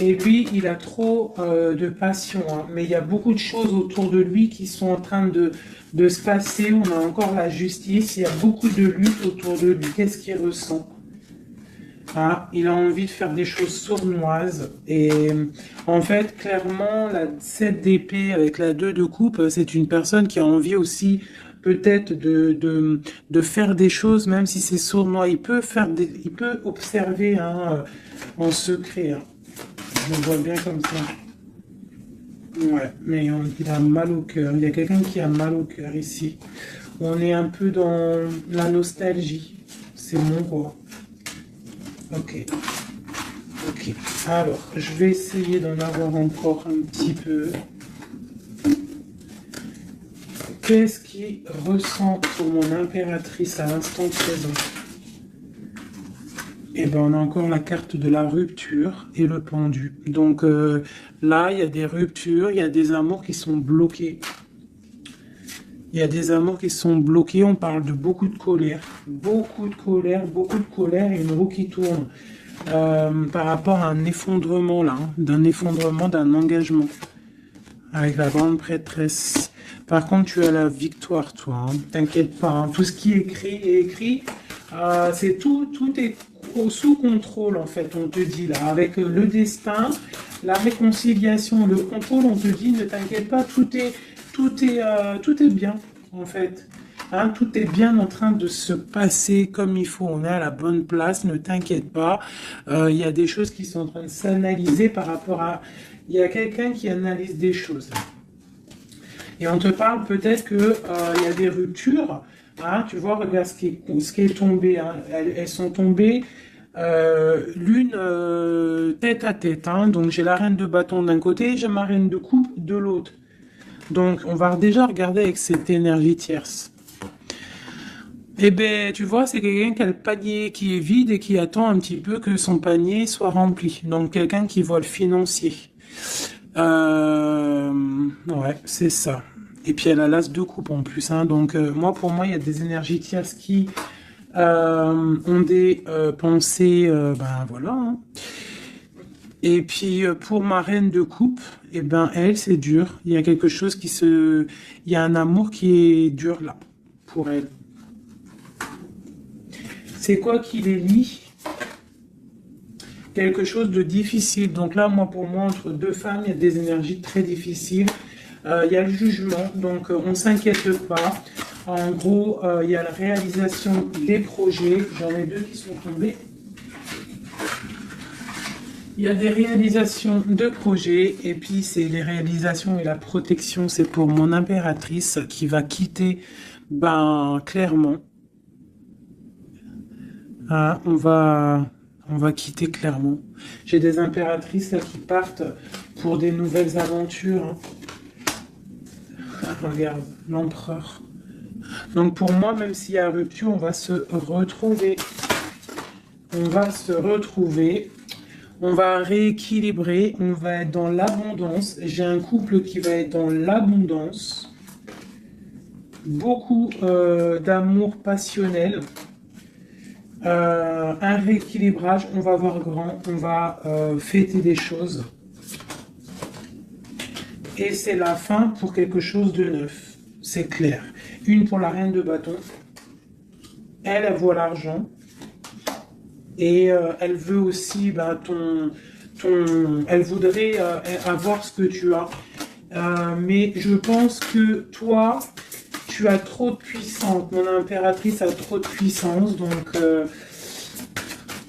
Et lui, il a trop de passion, hein. Mais il y a beaucoup de choses autour de lui qui sont en train de se passer. On a encore la justice, il y a beaucoup de lutte autour de lui. Qu'est-ce qu'il ressent? Ah, il a envie de faire des choses sournoises. Et en fait, clairement, la 7 d'épée avec la 2 de coupe, c'est une personne qui a envie aussi peut-être de faire des choses, même si c'est sournois. Il peut observer, hein, en secret, hein. Je le vois bien comme ça. Ouais, mais il a mal au cœur. Il y a quelqu'un qui a mal au cœur ici. On est un peu dans la nostalgie. C'est mon roi. Ok. Alors, je vais essayer d'en avoir encore un petit peu. Qu'est-ce qu'il ressent pour mon impératrice à l'instant présent? Et ben, on a encore la carte de la rupture et le pendu. Donc là, il y a des ruptures, il y a des amours qui sont bloqués. Il y a des amours qui sont bloqués. On parle de beaucoup de colère. Beaucoup de colère, beaucoup de colère et une roue qui tourne. Par rapport à un effondrement là, hein, d'un effondrement, d'un engagement. Avec la grande prêtresse. Par contre, tu as la victoire, toi. Hein. T'inquiète pas. Hein. Tout ce qui est écrit. C'est tout est sous contrôle, en fait, on te dit là. Avec le destin, la réconciliation, le contrôle, on te dit, ne t'inquiète pas, tout est bien, en fait. Hein, tout est bien en train de se passer comme il faut. On est à la bonne place, ne t'inquiète pas. Il y a des choses qui sont en train de s'analyser par rapport à... Il y a quelqu'un qui analyse des choses. Et on te parle peut-être que il y a des ruptures. Hein, tu vois, regarde ce qui est tombé. Hein. Elles sont tombées l'une tête à tête. Hein. Donc j'ai la reine de bâton d'un côté, j'ai ma reine de coupe de l'autre. Donc on va déjà regarder avec cette énergie tierce. Eh bien, tu vois, c'est quelqu'un qui a le panier qui est vide et qui attend un petit peu que son panier soit rempli. Donc quelqu'un qui voit le financier. Ouais, c'est ça. Et puis elle a l'as de coupe en plus. Hein. Donc pour moi, il y a des énergies tierces qui ont des pensées, ben voilà. Hein. Et puis pour ma reine de coupe, eh ben elle, c'est dur. Il y a quelque chose il y a un amour qui est dur là pour elle. C'est quoi qui les lie? Quelque chose de difficile. Donc là, pour moi, entre deux femmes, il y a des énergies très difficiles. Il y a le jugement, donc on ne s'inquiète pas. En gros, il y a la réalisation des projets. J'en ai deux qui sont tombés. Il y a des réalisations de projets, et puis c'est les réalisations et la protection. C'est pour mon impératrice qui va quitter, ben clairement. Ah, on va quitter clairement. J'ai des impératrices là qui partent pour des nouvelles aventures. Hein. Regarde, l'empereur. Donc pour moi, même s'il y a rupture, on va se retrouver. On va se retrouver. On va rééquilibrer. On va être dans l'abondance. J'ai un couple qui va être dans l'abondance. Beaucoup d'amour passionnel. Un rééquilibrage. On va voir grand. On va fêter des choses. Et c'est la fin pour quelque chose de neuf. C'est clair. Une pour la reine de bâton. Elle voit l'argent. Et elle veut aussi elle voudrait avoir ce que tu as. Mais je pense que toi, tu as trop de puissance. Mon impératrice a trop de puissance. Donc,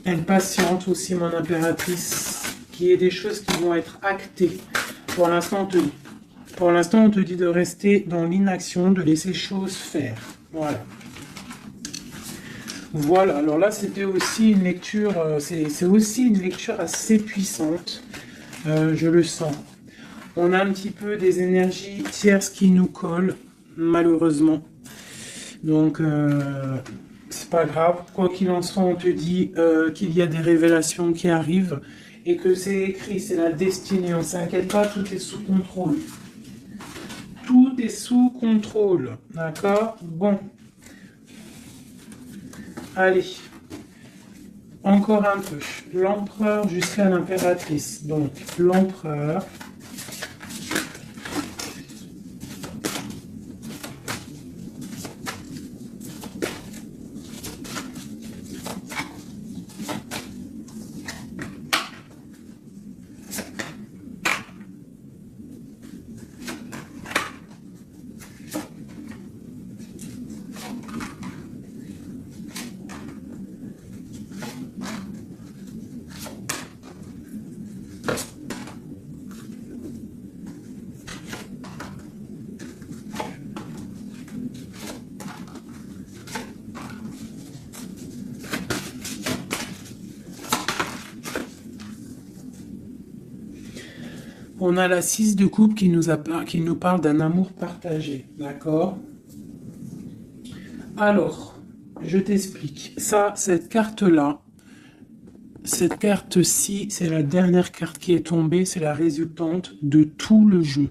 elle patiente aussi, mon impératrice. Qu'il y ait des choses qui vont être actées. Pour l'instant, on te dit de rester dans l'inaction, de laisser choses faire. Voilà. Voilà, alors là, c'était aussi une lecture, c'est aussi une lecture assez puissante. Je le sens. On a un petit peu des énergies tierces qui nous collent, malheureusement. Donc, c'est pas grave. Quoi qu'il en soit, on te dit qu'il y a des révélations qui arrivent et que c'est écrit, c'est la destinée. On s'inquiète pas, tout est sous contrôle. Tout est sous contrôle, d'accord? Bon. Allez. Encore un peu. L'empereur jusqu'à l'impératrice. Donc, l'empereur. On a la 6 de coupe qui nous parle d'un amour partagé, d'accord? Alors, je t'explique. Cette carte-là, cette carte-ci, c'est la dernière carte qui est tombée, c'est la résultante de tout le jeu.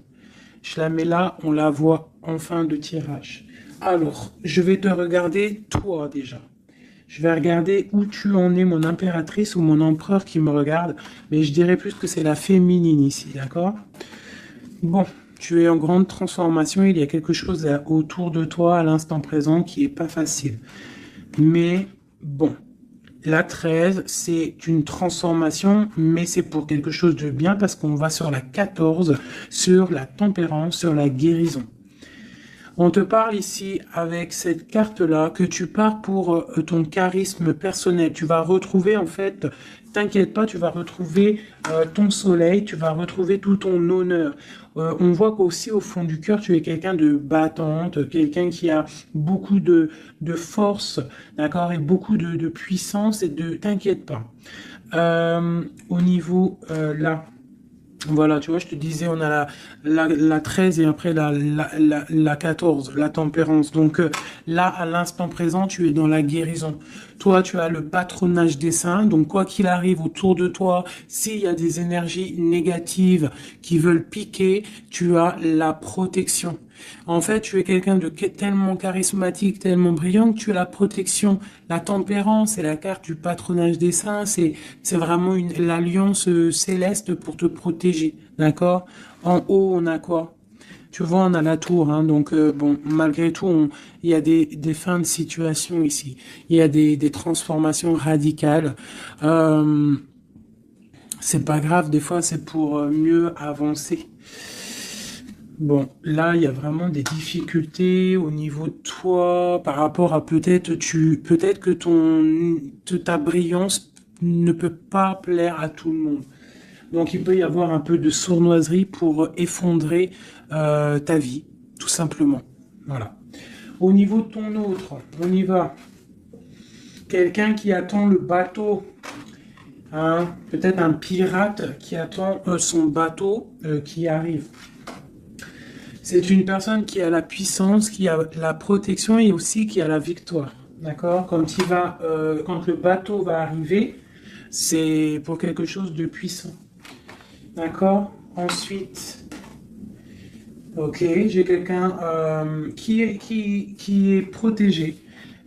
Je la mets là, on la voit en fin de tirage. Alors, je vais te regarder toi déjà. Je vais regarder où tu en es, mon impératrice ou mon empereur qui me regarde. Mais je dirais plus que c'est la féminine ici, d'accord? Bon, tu es en grande transformation. Il y a quelque chose autour de toi à l'instant présent qui est pas facile. Mais bon, la 13, c'est une transformation, mais c'est pour quelque chose de bien parce qu'on va sur la 14, sur la tempérance, sur la guérison. On te parle ici avec cette carte-là que tu pars pour ton charisme personnel. Tu vas retrouver en fait, t'inquiète pas, tu vas retrouver ton soleil, tu vas retrouver tout ton honneur. On voit qu'aussi au fond du cœur, tu es quelqu'un de battante, quelqu'un qui a beaucoup de force, d'accord, et beaucoup de puissance et de... T'inquiète pas. Au niveau là... Voilà, tu vois, je te disais, on a la 13 et après la 14, la tempérance. Donc là, à l'instant présent, tu es dans la guérison. Toi, tu as le patronage des saints. Donc quoi qu'il arrive autour de toi, s'il y a des énergies négatives qui veulent piquer, tu as la protection. En fait, tu es quelqu'un de tellement charismatique, tellement brillant que tu as la protection. La tempérance, c'est la carte du patronage des saints, c'est vraiment l'alliance céleste pour te protéger, d'accord? En haut, on a quoi? Tu vois, on a la tour, hein, donc bon, malgré tout, il y a des fins de situation ici. Il y a des transformations radicales. C'est pas grave, des fois, c'est pour mieux avancer. Bon, là, il y a vraiment des difficultés au niveau de toi par rapport à peut-être que ta brillance ne peut pas plaire à tout le monde. Donc, il peut y avoir un peu de sournoiserie pour effondrer ta vie, tout simplement. Voilà. Au niveau de ton autre, on y va. Quelqu'un qui attend le bateau, hein, peut-être un pirate qui attend son bateau qui arrive. C'est une personne qui a la puissance, qui a la protection et aussi qui a la victoire. D'accord? Quand le bateau va arriver, c'est pour quelque chose de puissant. D'accord? Ensuite, ok, j'ai quelqu'un qui est protégé.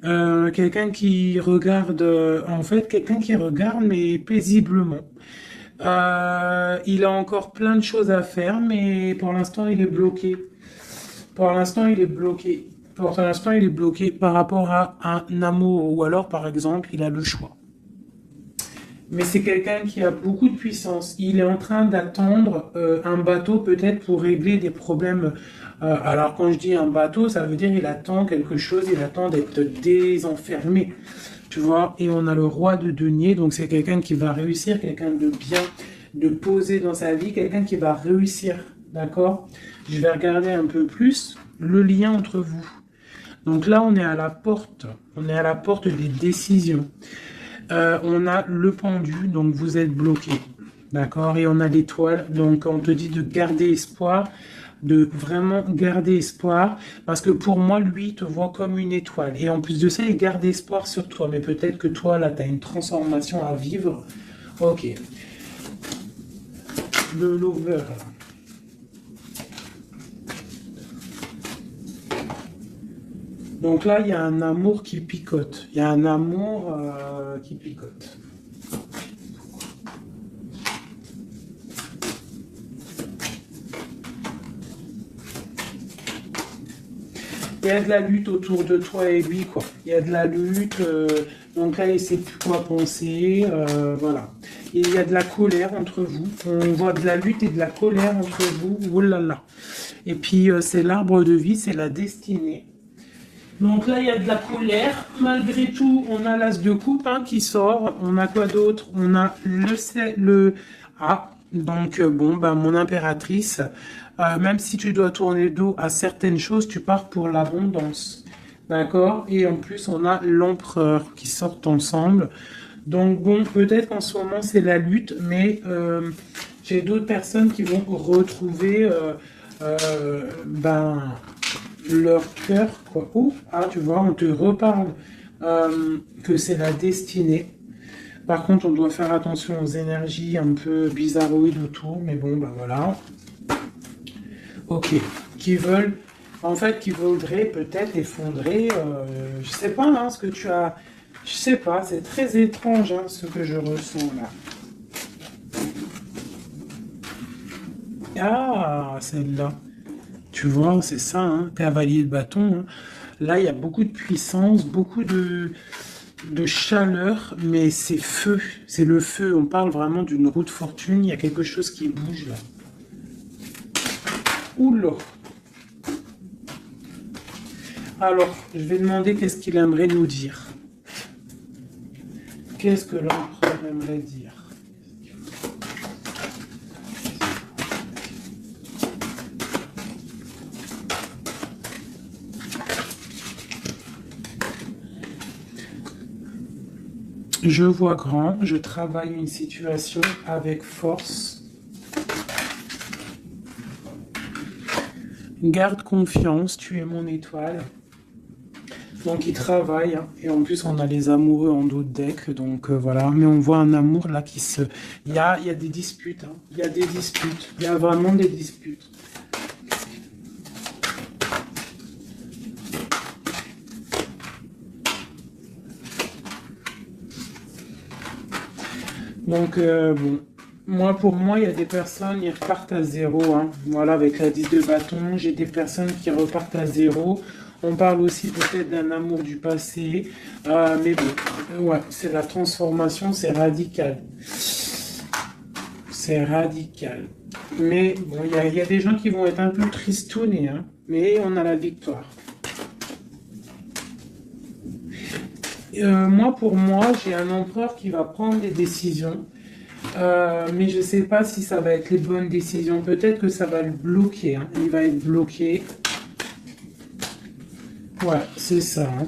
Quelqu'un qui regarde, quelqu'un qui regarde, mais paisiblement. Il a encore plein de choses à faire, mais pour l'instant, il est bloqué. Pour l'instant, il est bloqué. Pour l'instant, il est bloqué par rapport à un amour, ou alors, par exemple, il a le choix. Mais c'est quelqu'un qui a beaucoup de puissance. Il est en train d'attendre un bateau peut-être pour régler des problèmes. Alors quand je dis un bateau, ça veut dire il attend quelque chose, il attend d'être désenfermé. Tu vois, et on a le roi de denier, donc c'est quelqu'un qui va réussir, quelqu'un de bien, de posé dans sa vie, quelqu'un qui va réussir, d'accord? Je vais regarder un peu plus le lien entre vous. Donc là, on est à la porte des décisions. On a le pendu, donc vous êtes bloqué, d'accord? Et on a l'étoile, donc on te dit de garder espoir, de vraiment garder espoir, parce que pour moi, lui, il te voit comme une étoile. Et en plus de ça, il garde espoir sur toi. Mais peut-être que toi, là, tu as une transformation à vivre. Ok. Le lover. Donc là, il y a un amour qui picote. Il y a un amour qui picote. Il y a de la lutte autour de toi et lui, quoi. Il y a de la lutte, donc là, il ne sait plus quoi penser, voilà. Il y a de la colère entre vous. On voit de la lutte et de la colère entre vous, oh là là. Et puis, c'est l'arbre de vie, c'est la destinée. Donc là, il y a de la colère. Malgré tout, on a l'as de coupe hein, qui sort. On a quoi d'autre? On a le... Ah, donc bon, bah, mon impératrice... même si tu dois tourner le dos à certaines choses, tu pars pour l'abondance. D'accord? Et en plus, on a l'empereur qui sortent ensemble. Donc bon, peut-être qu'en ce moment, c'est la lutte, mais j'ai d'autres personnes qui vont retrouver leur cœur. Quoi. Ouf, ah, tu vois, on te reparle que c'est la destinée. Par contre, on doit faire attention aux énergies un peu bizarroïdes autour, mais bon, bah voilà. Ok. Qui veulent, en fait, qui voudraient peut-être effondrer, je sais pas, hein, ce que tu as, je sais pas, c'est très étrange, hein, ce que je ressens là. Ah, celle-là. Tu vois, c'est ça, hein, cavalier de bâton, hein. Là, il y a beaucoup de puissance, beaucoup de chaleur, mais c'est feu, c'est le feu. On parle vraiment d'une roue de fortune, il y a quelque chose qui bouge là. Oula. Alors, je vais demander qu'est-ce qu'il aimerait nous dire. Qu'est-ce que l'empereur aimerait dire? Je vois grand, je travaille une situation avec force. Garde confiance, tu es mon étoile. Donc il travaille, hein. Et en plus on a les amoureux en dos de deck, donc voilà. Mais on voit un amour là qui se... il y a des disputes, hein. Il y a des disputes, il y a vraiment des disputes. Donc bon, pour moi, il y a des personnes, ils repartent à zéro, hein. Voilà, avec la 10 de bâton, j'ai des personnes qui repartent à zéro. On parle aussi peut-être d'un amour du passé, mais bon, ouais, c'est la transformation, c'est radical. C'est radical. Mais bon, il y a des gens qui vont être un peu tristounés, hein, mais on a la victoire. Pour moi, j'ai un empereur qui va prendre des décisions, mais je ne sais pas si ça va être les bonnes décisions. Peut-être que ça va le bloquer, hein. Il va être bloqué. Ouais, c'est ça, hein.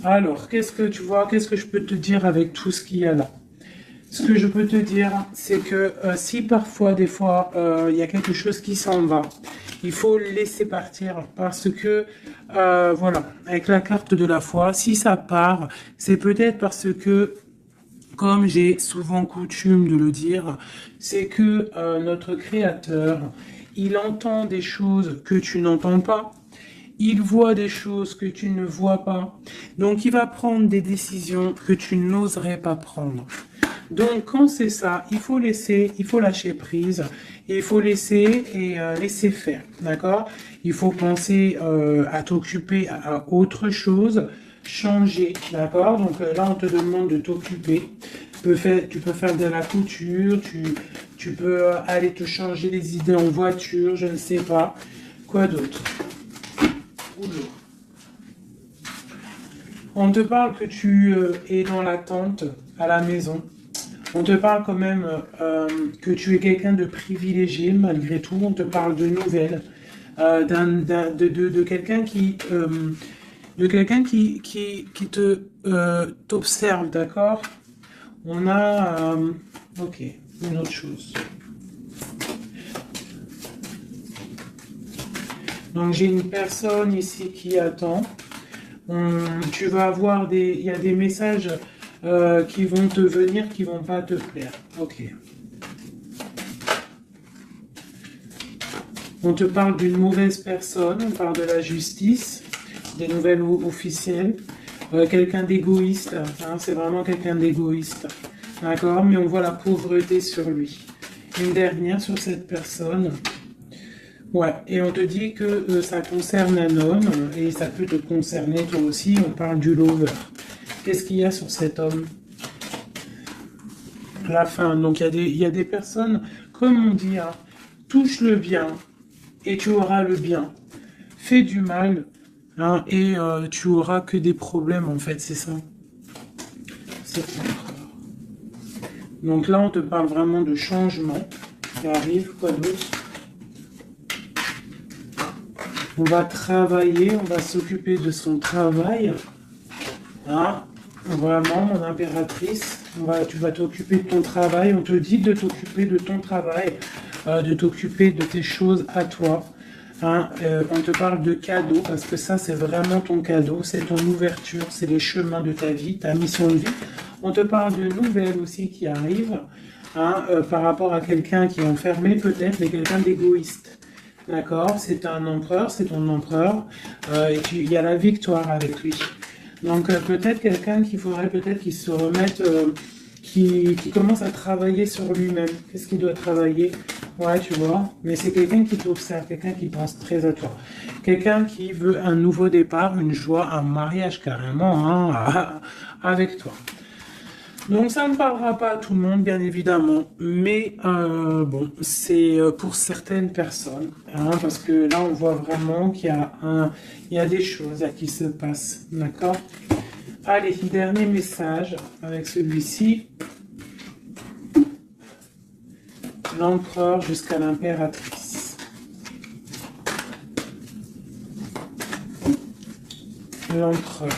Alors, qu'est-ce que tu vois, qu'est-ce que je peux te dire avec tout ce qu'il y a là? Ce que je peux te dire, c'est que si parfois, des fois, il y a quelque chose qui s'en va, il faut le laisser partir parce que, voilà, avec la carte de la foi, si ça part, c'est peut-être parce que, comme j'ai souvent coutume de le dire, c'est que notre Créateur, il entend des choses que tu n'entends pas. Il voit des choses que tu ne vois pas. Donc, il va prendre des décisions que tu n'oserais pas prendre. Donc, quand c'est ça, il faut laisser, il faut lâcher prise, et il faut laisser et laisser faire, d'accord? Il faut penser à t'occuper à autre chose, changer, d'accord? Donc là, on te demande de t'occuper. Tu peux faire de la couture, tu peux aller te changer les idées en voiture, je ne sais pas. Quoi d'autre? Oula. On te parle que tu es dans l'attente à la maison. On te parle quand même que tu es quelqu'un de privilégié malgré tout. On te parle de nouvelles, de quelqu'un qui te t'observe, d'accord? On a ok, une autre chose. Donc j'ai une personne ici qui attend. Tu vas avoir il y a des messages qui vont te venir, qui vont pas te plaire. Ok. On te parle d'une mauvaise personne, on parle de la justice, des nouvelles officielles, quelqu'un d'égoïste, hein, c'est vraiment quelqu'un d'égoïste. D'accord? Mais on voit la pauvreté sur lui. Une dernière sur cette personne. Ouais, et on te dit que ça concerne un homme, et ça peut te concerner toi aussi, on parle du lover. Qu'est-ce qu'il y a sur cet homme? La fin. Donc il y a des personnes, comme on dit, hein, touche le bien, et tu auras le bien. Fais du mal, hein, et tu auras que des problèmes, en fait, c'est ça. C'est ça. Donc là, on te parle vraiment de changement qui arrive, quoi d'autre? On va travailler, on va s'occuper de son travail. Hein? Vraiment, mon impératrice, tu vas t'occuper de ton travail. On te dit de t'occuper de ton travail, de t'occuper de tes choses à toi. Hein, on te parle de cadeau, parce que ça, c'est vraiment ton cadeau, c'est ton ouverture, c'est les chemins de ta vie, ta mission de vie. On te parle de nouvelles aussi qui arrivent, hein, par rapport à quelqu'un qui est enfermé peut-être, mais quelqu'un d'égoïste. D'accord? C'est un empereur, c'est ton empereur, et il y a la victoire avec lui. Donc peut-être quelqu'un qu'il faudrait peut-être qu'il se remette, qui commence à travailler sur lui-même. Qu'est-ce qu'il doit travailler? Ouais, tu vois, mais c'est quelqu'un qui t'observe, quelqu'un qui pense très à toi. Quelqu'un qui veut un nouveau départ, une joie, un mariage carrément, hein, avec toi. Donc ça ne parlera pas à tout le monde, bien évidemment, mais bon, c'est pour certaines personnes, hein, parce que là on voit vraiment il y a des choses à qui se passent, d'accord? Allez, dernier message avec celui-ci. L'empereur jusqu'à l'impératrice. L'empereur.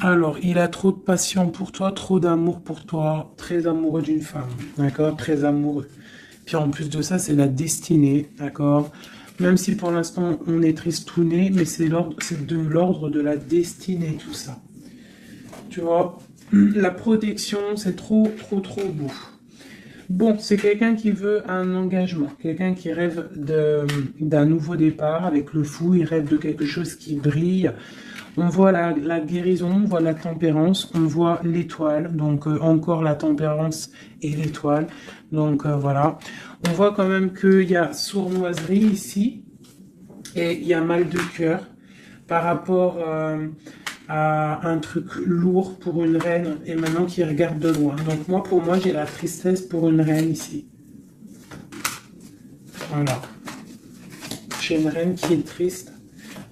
Alors, il a trop de passion pour toi, trop d'amour pour toi, très amoureux d'une femme, d'accord? Très amoureux. Puis en plus de ça, c'est la destinée, d'accord? Même si pour l'instant on est tristouné, mais c'est de l'ordre de la destinée, tout ça. Tu vois, la protection, c'est trop, trop, trop beau. Bon, c'est quelqu'un qui veut un engagement, quelqu'un qui rêve d'un nouveau départ avec le fou, il rêve de quelque chose qui brille. On voit la guérison, on voit la tempérance, on voit l'étoile, donc encore la tempérance et l'étoile. Donc voilà, on voit quand même qu'il y a sournoiserie ici et il y a mal de cœur par rapport à un truc lourd pour une reine et maintenant qui regarde de loin. Donc moi, pour moi, j'ai la tristesse pour une reine ici. Voilà. J'ai une reine qui est triste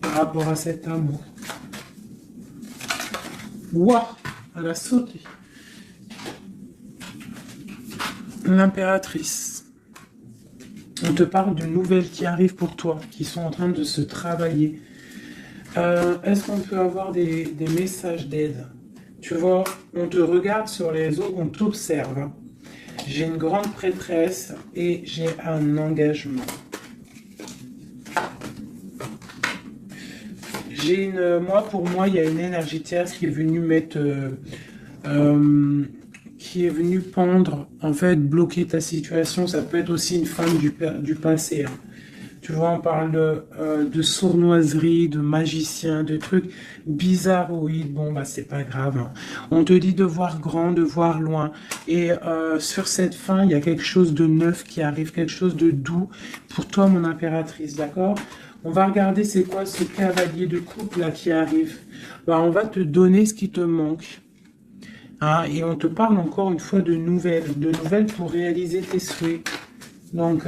par rapport à cet amour. Waouh, elle a sauté. L'impératrice. On te parle de nouvelles qui arrivent pour toi, qui sont en train de se travailler. Est-ce qu'on peut avoir des messages d'aide? Tu vois, on te regarde sur les réseaux, on t'observe. J'ai une grande prêtresse et j'ai un engagement. Pour moi, il y a une énergie tierce qui est venue mettre, qui est venue pendre, en fait, bloquer ta situation. Ça peut être aussi une femme du passé. Hein. Tu vois, on parle de sournoiserie, de magicien, de trucs bizarroïdes. Bon, bah, c'est pas grave. Hein. On te dit de voir grand, de voir loin. Et sur cette fin, il y a quelque chose de neuf qui arrive, quelque chose de doux pour toi, mon impératrice, d'accord? On va regarder c'est quoi ce cavalier de coupe là qui arrive. Bah, on va te donner ce qui te manque. Hein, et on te parle encore une fois de nouvelles pour réaliser tes souhaits. Donc,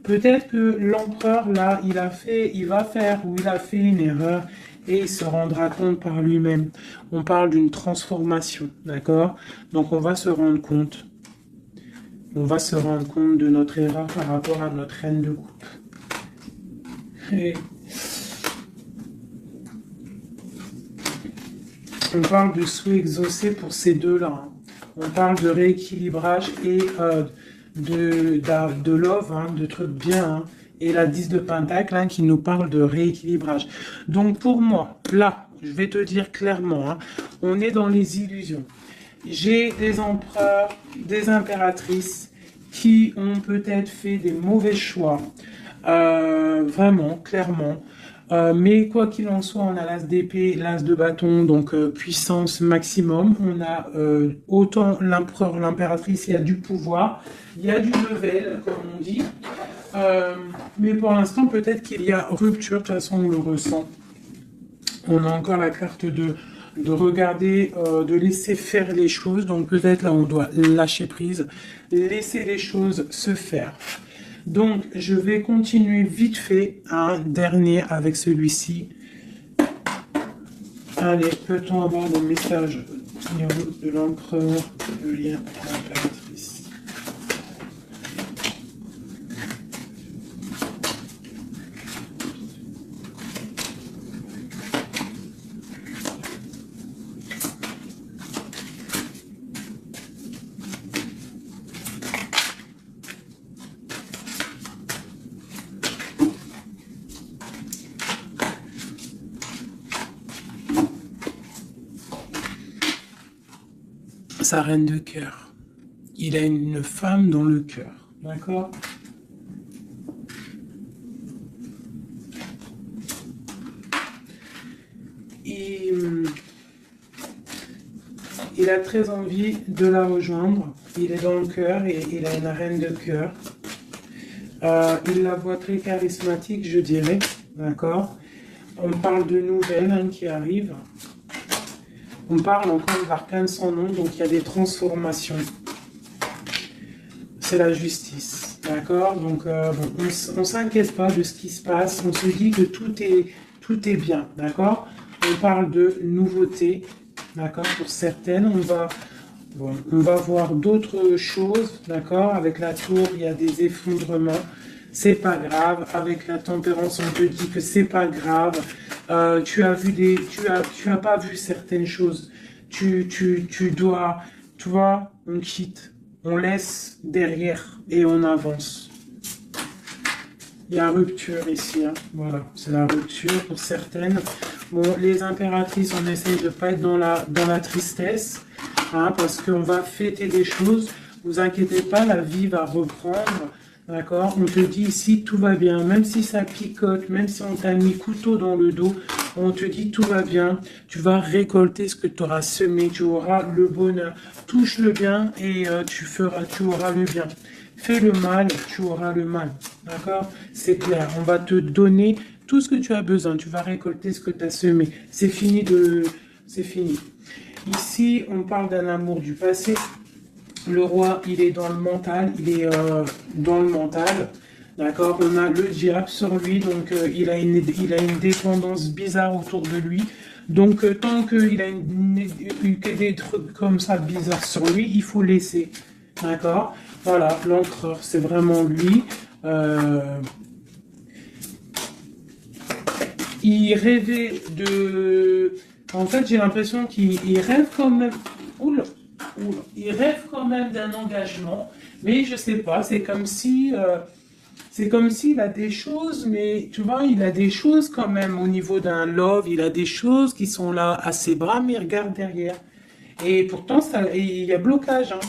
peut-être que l'empereur, là, il a fait une erreur et il se rendra compte par lui-même. On parle d'une transformation, d'accord? Donc, on va se rendre compte. On va se rendre compte de notre erreur par rapport à notre reine de coupe. Et on parle de souhait exaucé pour ces deux-là. Hein. On parle de rééquilibrage et de love, hein, de trucs bien, hein, et la 10 de Pentacle hein, qui nous parle de rééquilibrage. Donc pour moi, là, je vais te dire clairement, hein, on est dans les illusions. J'ai des empereurs, des impératrices qui ont peut-être fait des mauvais choix, vraiment, clairement. Mais quoi qu'il en soit, on a l'as d'épée, l'as de bâton, donc puissance maximum. On a autant l'empereur, l'impératrice, il y a du pouvoir, il y a du level, comme on dit. Mais pour l'instant, peut-être qu'il y a rupture, de toute façon, on le ressent. On a encore la carte de regarder, de laisser faire les choses. Donc peut-être là, on doit lâcher prise, laisser les choses se faire. Donc, je vais continuer vite fait un dernier avec celui-ci. Allez, peut-on avoir des messages au niveau de l'empereur, le lien à l'impératrice? sa reine de cœur. Il a une femme dans le cœur. D'accord? Il, il a très envie de la rejoindre. Il est dans le cœur et il a une reine de cœur. Il la voit très charismatique, je dirais. D'accord? On parle de nouvelles qui arrivent. On parle encore de l'arcane sans nom, donc il y a des transformations. C'est la justice. D'accord? Donc bon, on ne s'inquiète pas de ce qui se passe. On se dit que tout est bien. D'accord? On parle de nouveautés. D'accord? Pour certaines, on va voir d'autres choses. D'accord? Avec la tour, il y a des effondrements. C'est pas grave. Avec la tempérance, on te dit que c'est pas grave. Tu as pas vu certaines choses. Tu dois, tu vois, on quitte, on laisse derrière et on avance. Il y a rupture ici, hein. Voilà, c'est la rupture pour certaines. Bon, les impératrices, on essaye de pas être dans la tristesse, hein, parce qu'on va fêter des choses. Vous inquiétez pas, la vie va reprendre. D'accord? On te dit ici, tout va bien. Même si ça picote, même si on t'a mis couteau dans le dos, on te dit tout va bien. Tu vas récolter ce que tu auras semé. Tu auras le bonheur. Touche le bien et tu auras le bien. Fais le mal, tu auras le mal. D'accord? C'est clair. On va te donner tout ce que tu as besoin. Tu vas récolter ce que tu as semé. C'est fini. Ici, on parle d'un amour du passé. Le roi, il est dans le mental, d'accord? On a le diable sur lui, donc il a une dépendance bizarre autour de lui. Donc tant qu'il a des trucs comme ça bizarres sur lui, il faut laisser, d'accord? Voilà, l'empereur, c'est vraiment lui. Il rêvait de... En fait, j'ai l'impression qu'il rêve quand même... Oula. Il rêve quand même d'un engagement, mais je sais pas, c'est comme s'il a des choses, mais tu vois, il a des choses quand même au niveau d'un love, il a des choses qui sont là à ses bras, mais il regarde derrière. Et pourtant, il y a blocage, hein,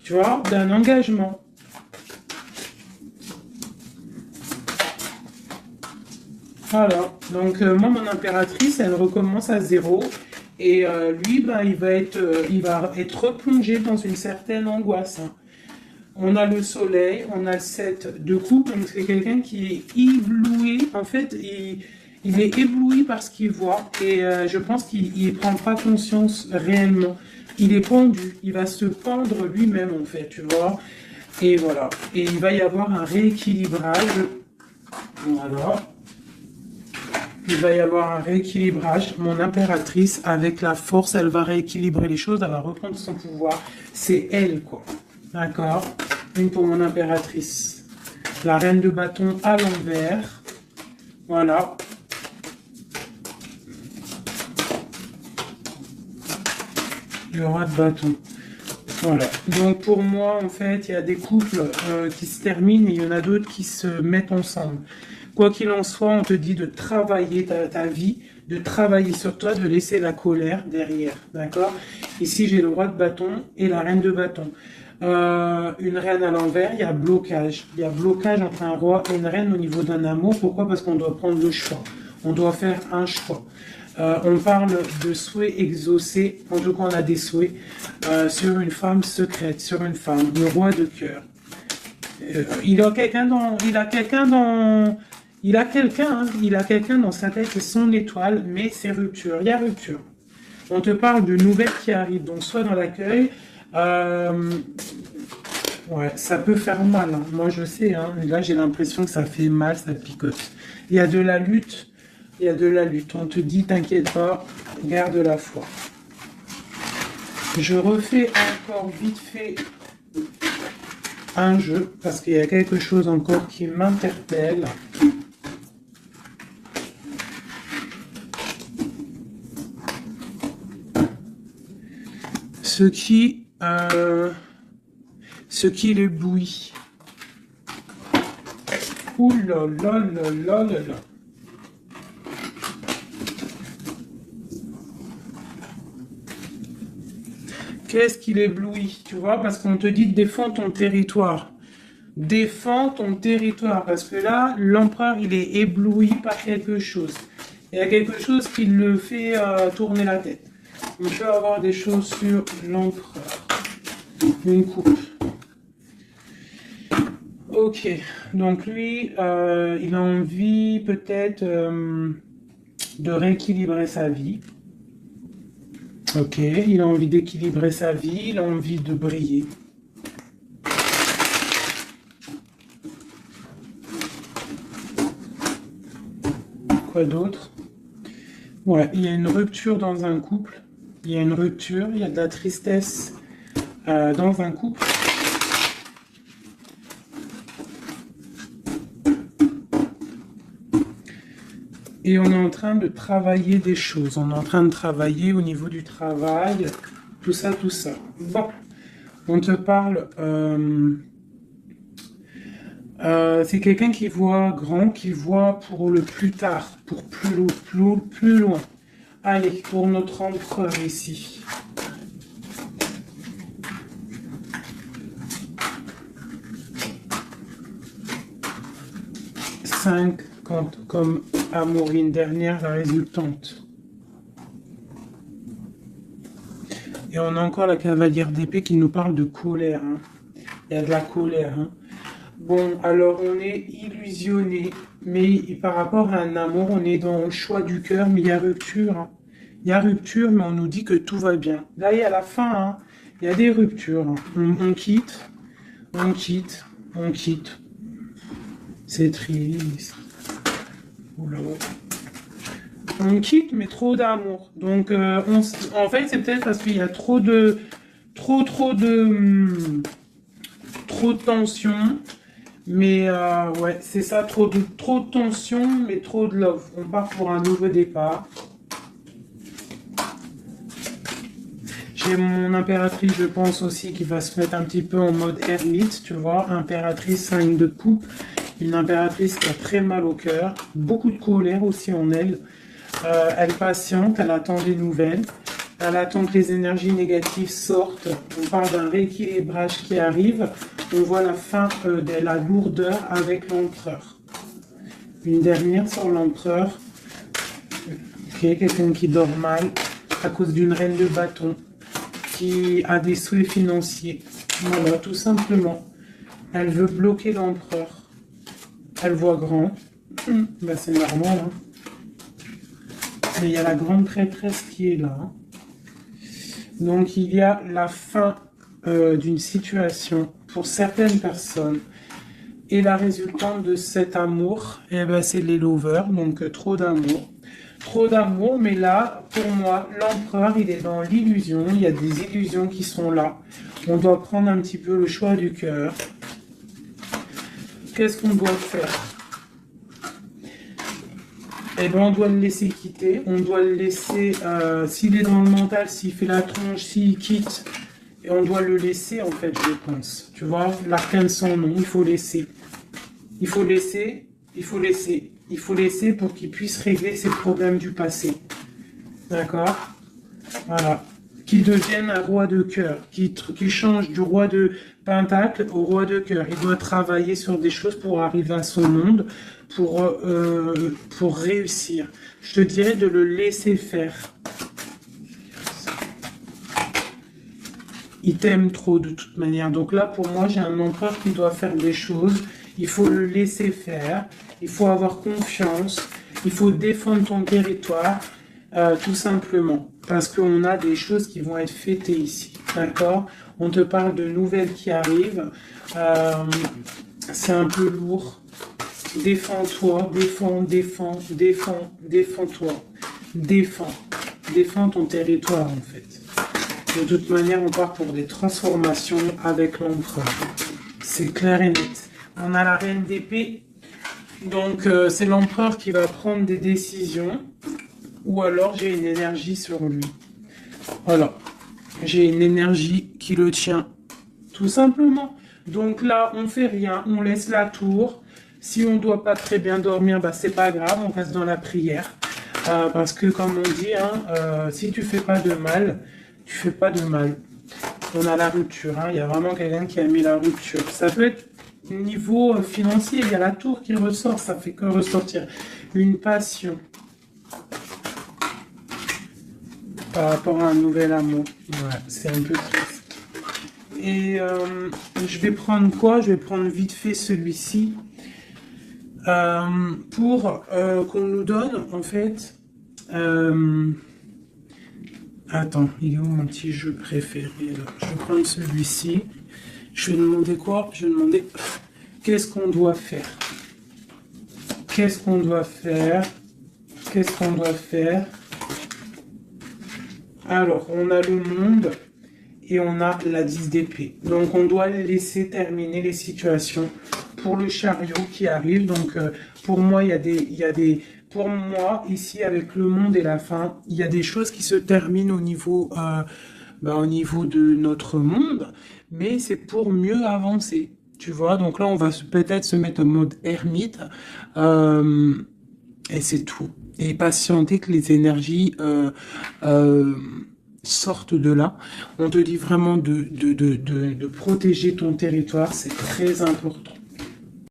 tu vois, d'un engagement. Voilà, donc moi, mon impératrice, elle recommence à zéro. Et lui, ben, il va être replongé dans une certaine angoisse, hein. On a le soleil, on a le 7 de coupe, donc c'est quelqu'un qui est ébloui. En fait, il est ébloui par ce qu'il voit et je pense qu'il ne prend pas conscience réellement. Il est pendu, il va se pendre lui-même en fait, tu vois. Et voilà, et il va y avoir un rééquilibrage. Voilà. Il va y avoir un rééquilibrage. Mon impératrice, avec la force, elle va rééquilibrer les choses, elle va reprendre son pouvoir. C'est elle, quoi. D'accord? Une pour mon impératrice. La reine de bâton à l'envers. Voilà. Le roi de bâton. Voilà. Donc pour moi, en fait, il y a des couples qui se terminent et il y en a d'autres qui se mettent ensemble. Quoi qu'il en soit, on te dit de travailler ta vie, de travailler sur toi, de laisser la colère derrière. D'accord? Ici, j'ai le roi de bâton et la reine de bâton. Une reine à l'envers, il y a blocage. Il y a blocage entre un roi et une reine au niveau d'un amour. Pourquoi? Parce qu'on doit prendre le choix. On doit faire un choix. On parle de souhaits exaucés. En tout cas, on a des souhaits sur une femme secrète, sur une femme, le roi de cœur. Il a quelqu'un dans sa tête, c'est son étoile, mais c'est rupture. Il y a rupture. On te parle de nouvelles qui arrivent, donc soit dans l'accueil. Ouais, ça peut faire mal, hein. Moi, je sais, hein. Là, j'ai l'impression que ça fait mal, ça picote. Il y a de la lutte. Il y a de la lutte. On te dit, t'inquiète pas, garde la foi. Je refais encore vite fait un jeu, parce qu'il y a quelque chose encore qui m'interpelle. Ce qui l'éblouit. Ouh là là là là là là. Qu'est-ce qui l'éblouit, tu vois? Parce qu'on te dit défends ton territoire. Défends ton territoire. Parce que là, l'empereur, il est ébloui par quelque chose. Il y a quelque chose qui le fait tourner la tête. On peut avoir des choses sur l'empereur. Une coupe. Ok, donc lui, il a envie peut-être de rééquilibrer sa vie. Ok, il a envie d'équilibrer sa vie, il a envie de briller. Quoi d'autre? Ouais, il y a une rupture dans un couple. Il y a une rupture, il y a de la tristesse dans un couple. Et on est en train de travailler des choses. On est en train de travailler au niveau du travail, tout ça, tout ça. Bon, on te parle... c'est quelqu'un qui voit grand, qui voit pour le plus tard, pour plus loin. Allez, pour notre empereur ici. Cinq comme Amorine dernière, la résultante. Et on a encore la cavalière d'épée qui nous parle de colère. Hein. Il y a de la colère. Hein. Bon, alors on est illusionné, mais par rapport à un amour, on est dans le choix du cœur, mais il y a rupture. Hein. Il y a rupture, mais on nous dit que tout va bien. Là, il y a la fin, hein. Il y a des ruptures. Hein. On quitte, on quitte, on quitte. C'est triste. Oula. On quitte, mais trop d'amour. Donc, en fait, c'est peut-être parce qu'il y a trop de tension. Mais ouais, c'est ça, trop de tension, mais trop de love. On part pour un nouveau départ. J'ai mon impératrice, je pense aussi, qui va se mettre un petit peu en mode ermite, tu vois. Impératrice, 5 de coupe. Une impératrice qui a très mal au cœur. Beaucoup de colère aussi en elle. Elle patiente, elle attend des nouvelles. Elle attend que les énergies négatives sortent. On parle d'un rééquilibrage qui arrive. On voit la fin de la lourdeur avec l'empereur. Une dernière sur l'empereur. Ok, quelqu'un qui dort mal à cause d'une reine de bâton qui a des souhaits financiers. Voilà, tout simplement. Elle veut bloquer l'empereur. Elle voit grand. Ben, c'est normal. Hein. Mais il y a la grande prêtresse qui est là. Hein. Donc il y a la fin d'une situation pour certaines personnes. Et la résultante de cet amour, eh ben, c'est les lovers, donc trop d'amour. Trop d'amour, mais là, pour moi, l'empereur, il est dans l'illusion. Il y a des illusions qui sont là. On doit prendre un petit peu le choix du cœur. Qu'est-ce qu'on doit faire? Eh ben, on doit le laisser quitter. On doit le laisser, s'il est dans le mental, s'il fait la tronche, s'il quitte, et on doit le laisser, en fait, je pense. Tu vois, l'arcane sans nom, il faut laisser. Il faut laisser, il faut laisser. Il faut laisser pour qu'il puisse régler ses problèmes du passé. D'accord? Voilà. Qu'il devienne un roi de cœur. Qu'il change du roi de pentacle au roi de cœur. Il doit travailler sur des choses pour arriver à son monde, pour réussir. Je te dirais de le laisser faire. Il t'aime trop de toute manière. Donc là, pour moi, j'ai un empereur qui doit faire des choses. Il faut le laisser faire. Il faut avoir confiance. Il faut défendre ton territoire, tout simplement. Parce qu'on a des choses qui vont être fêtées ici. D'accord? On te parle de nouvelles qui arrivent. C'est un peu lourd. Défends-toi. Défends-toi. Défends ton territoire, en fait. De toute manière, on part pour des transformations avec l'empereur. C'est clair et net. On a la reine d'épée. Donc, c'est l'empereur qui va prendre des décisions. Ou alors, j'ai une énergie sur lui. Voilà. J'ai une énergie qui le tient. Tout simplement. Donc là, on fait rien. On laisse la tour. Si on ne doit pas très bien dormir, bah, c'est pas grave. On reste dans la prière. Parce que, comme on dit, hein, si tu fais pas de mal, tu fais pas de mal. On a la rupture, hein. Il y a vraiment quelqu'un qui a mis la rupture. Ça peut être niveau financier, il y a la tour qui ressort, ça fait que ressortir une passion par rapport à un nouvel amour. Ouais, c'est un peu triste. Et je vais prendre quoi? Je vais prendre vite fait celui-ci pour qu'on nous donne en fait. Attends, il est où mon petit jeu préféré là? Je vais prendre celui-ci. Je vais demander quoi? Je vais demander qu'est-ce qu'on doit faire? Qu'est-ce qu'on doit faire? Qu'est-ce qu'on doit faire? Alors, on a le monde et on a la 10 d'épée. Donc, on doit laisser terminer les situations pour le chariot qui arrive. Donc, pour moi, pour moi, ici, avec le monde et la fin, il y a des choses qui se terminent au niveau de notre monde, mais c'est pour mieux avancer. Tu vois, donc là, on va peut-être se mettre en mode ermite, et c'est tout. Et patienter que les énergies sortent de là. On te dit vraiment de protéger ton territoire, c'est très important.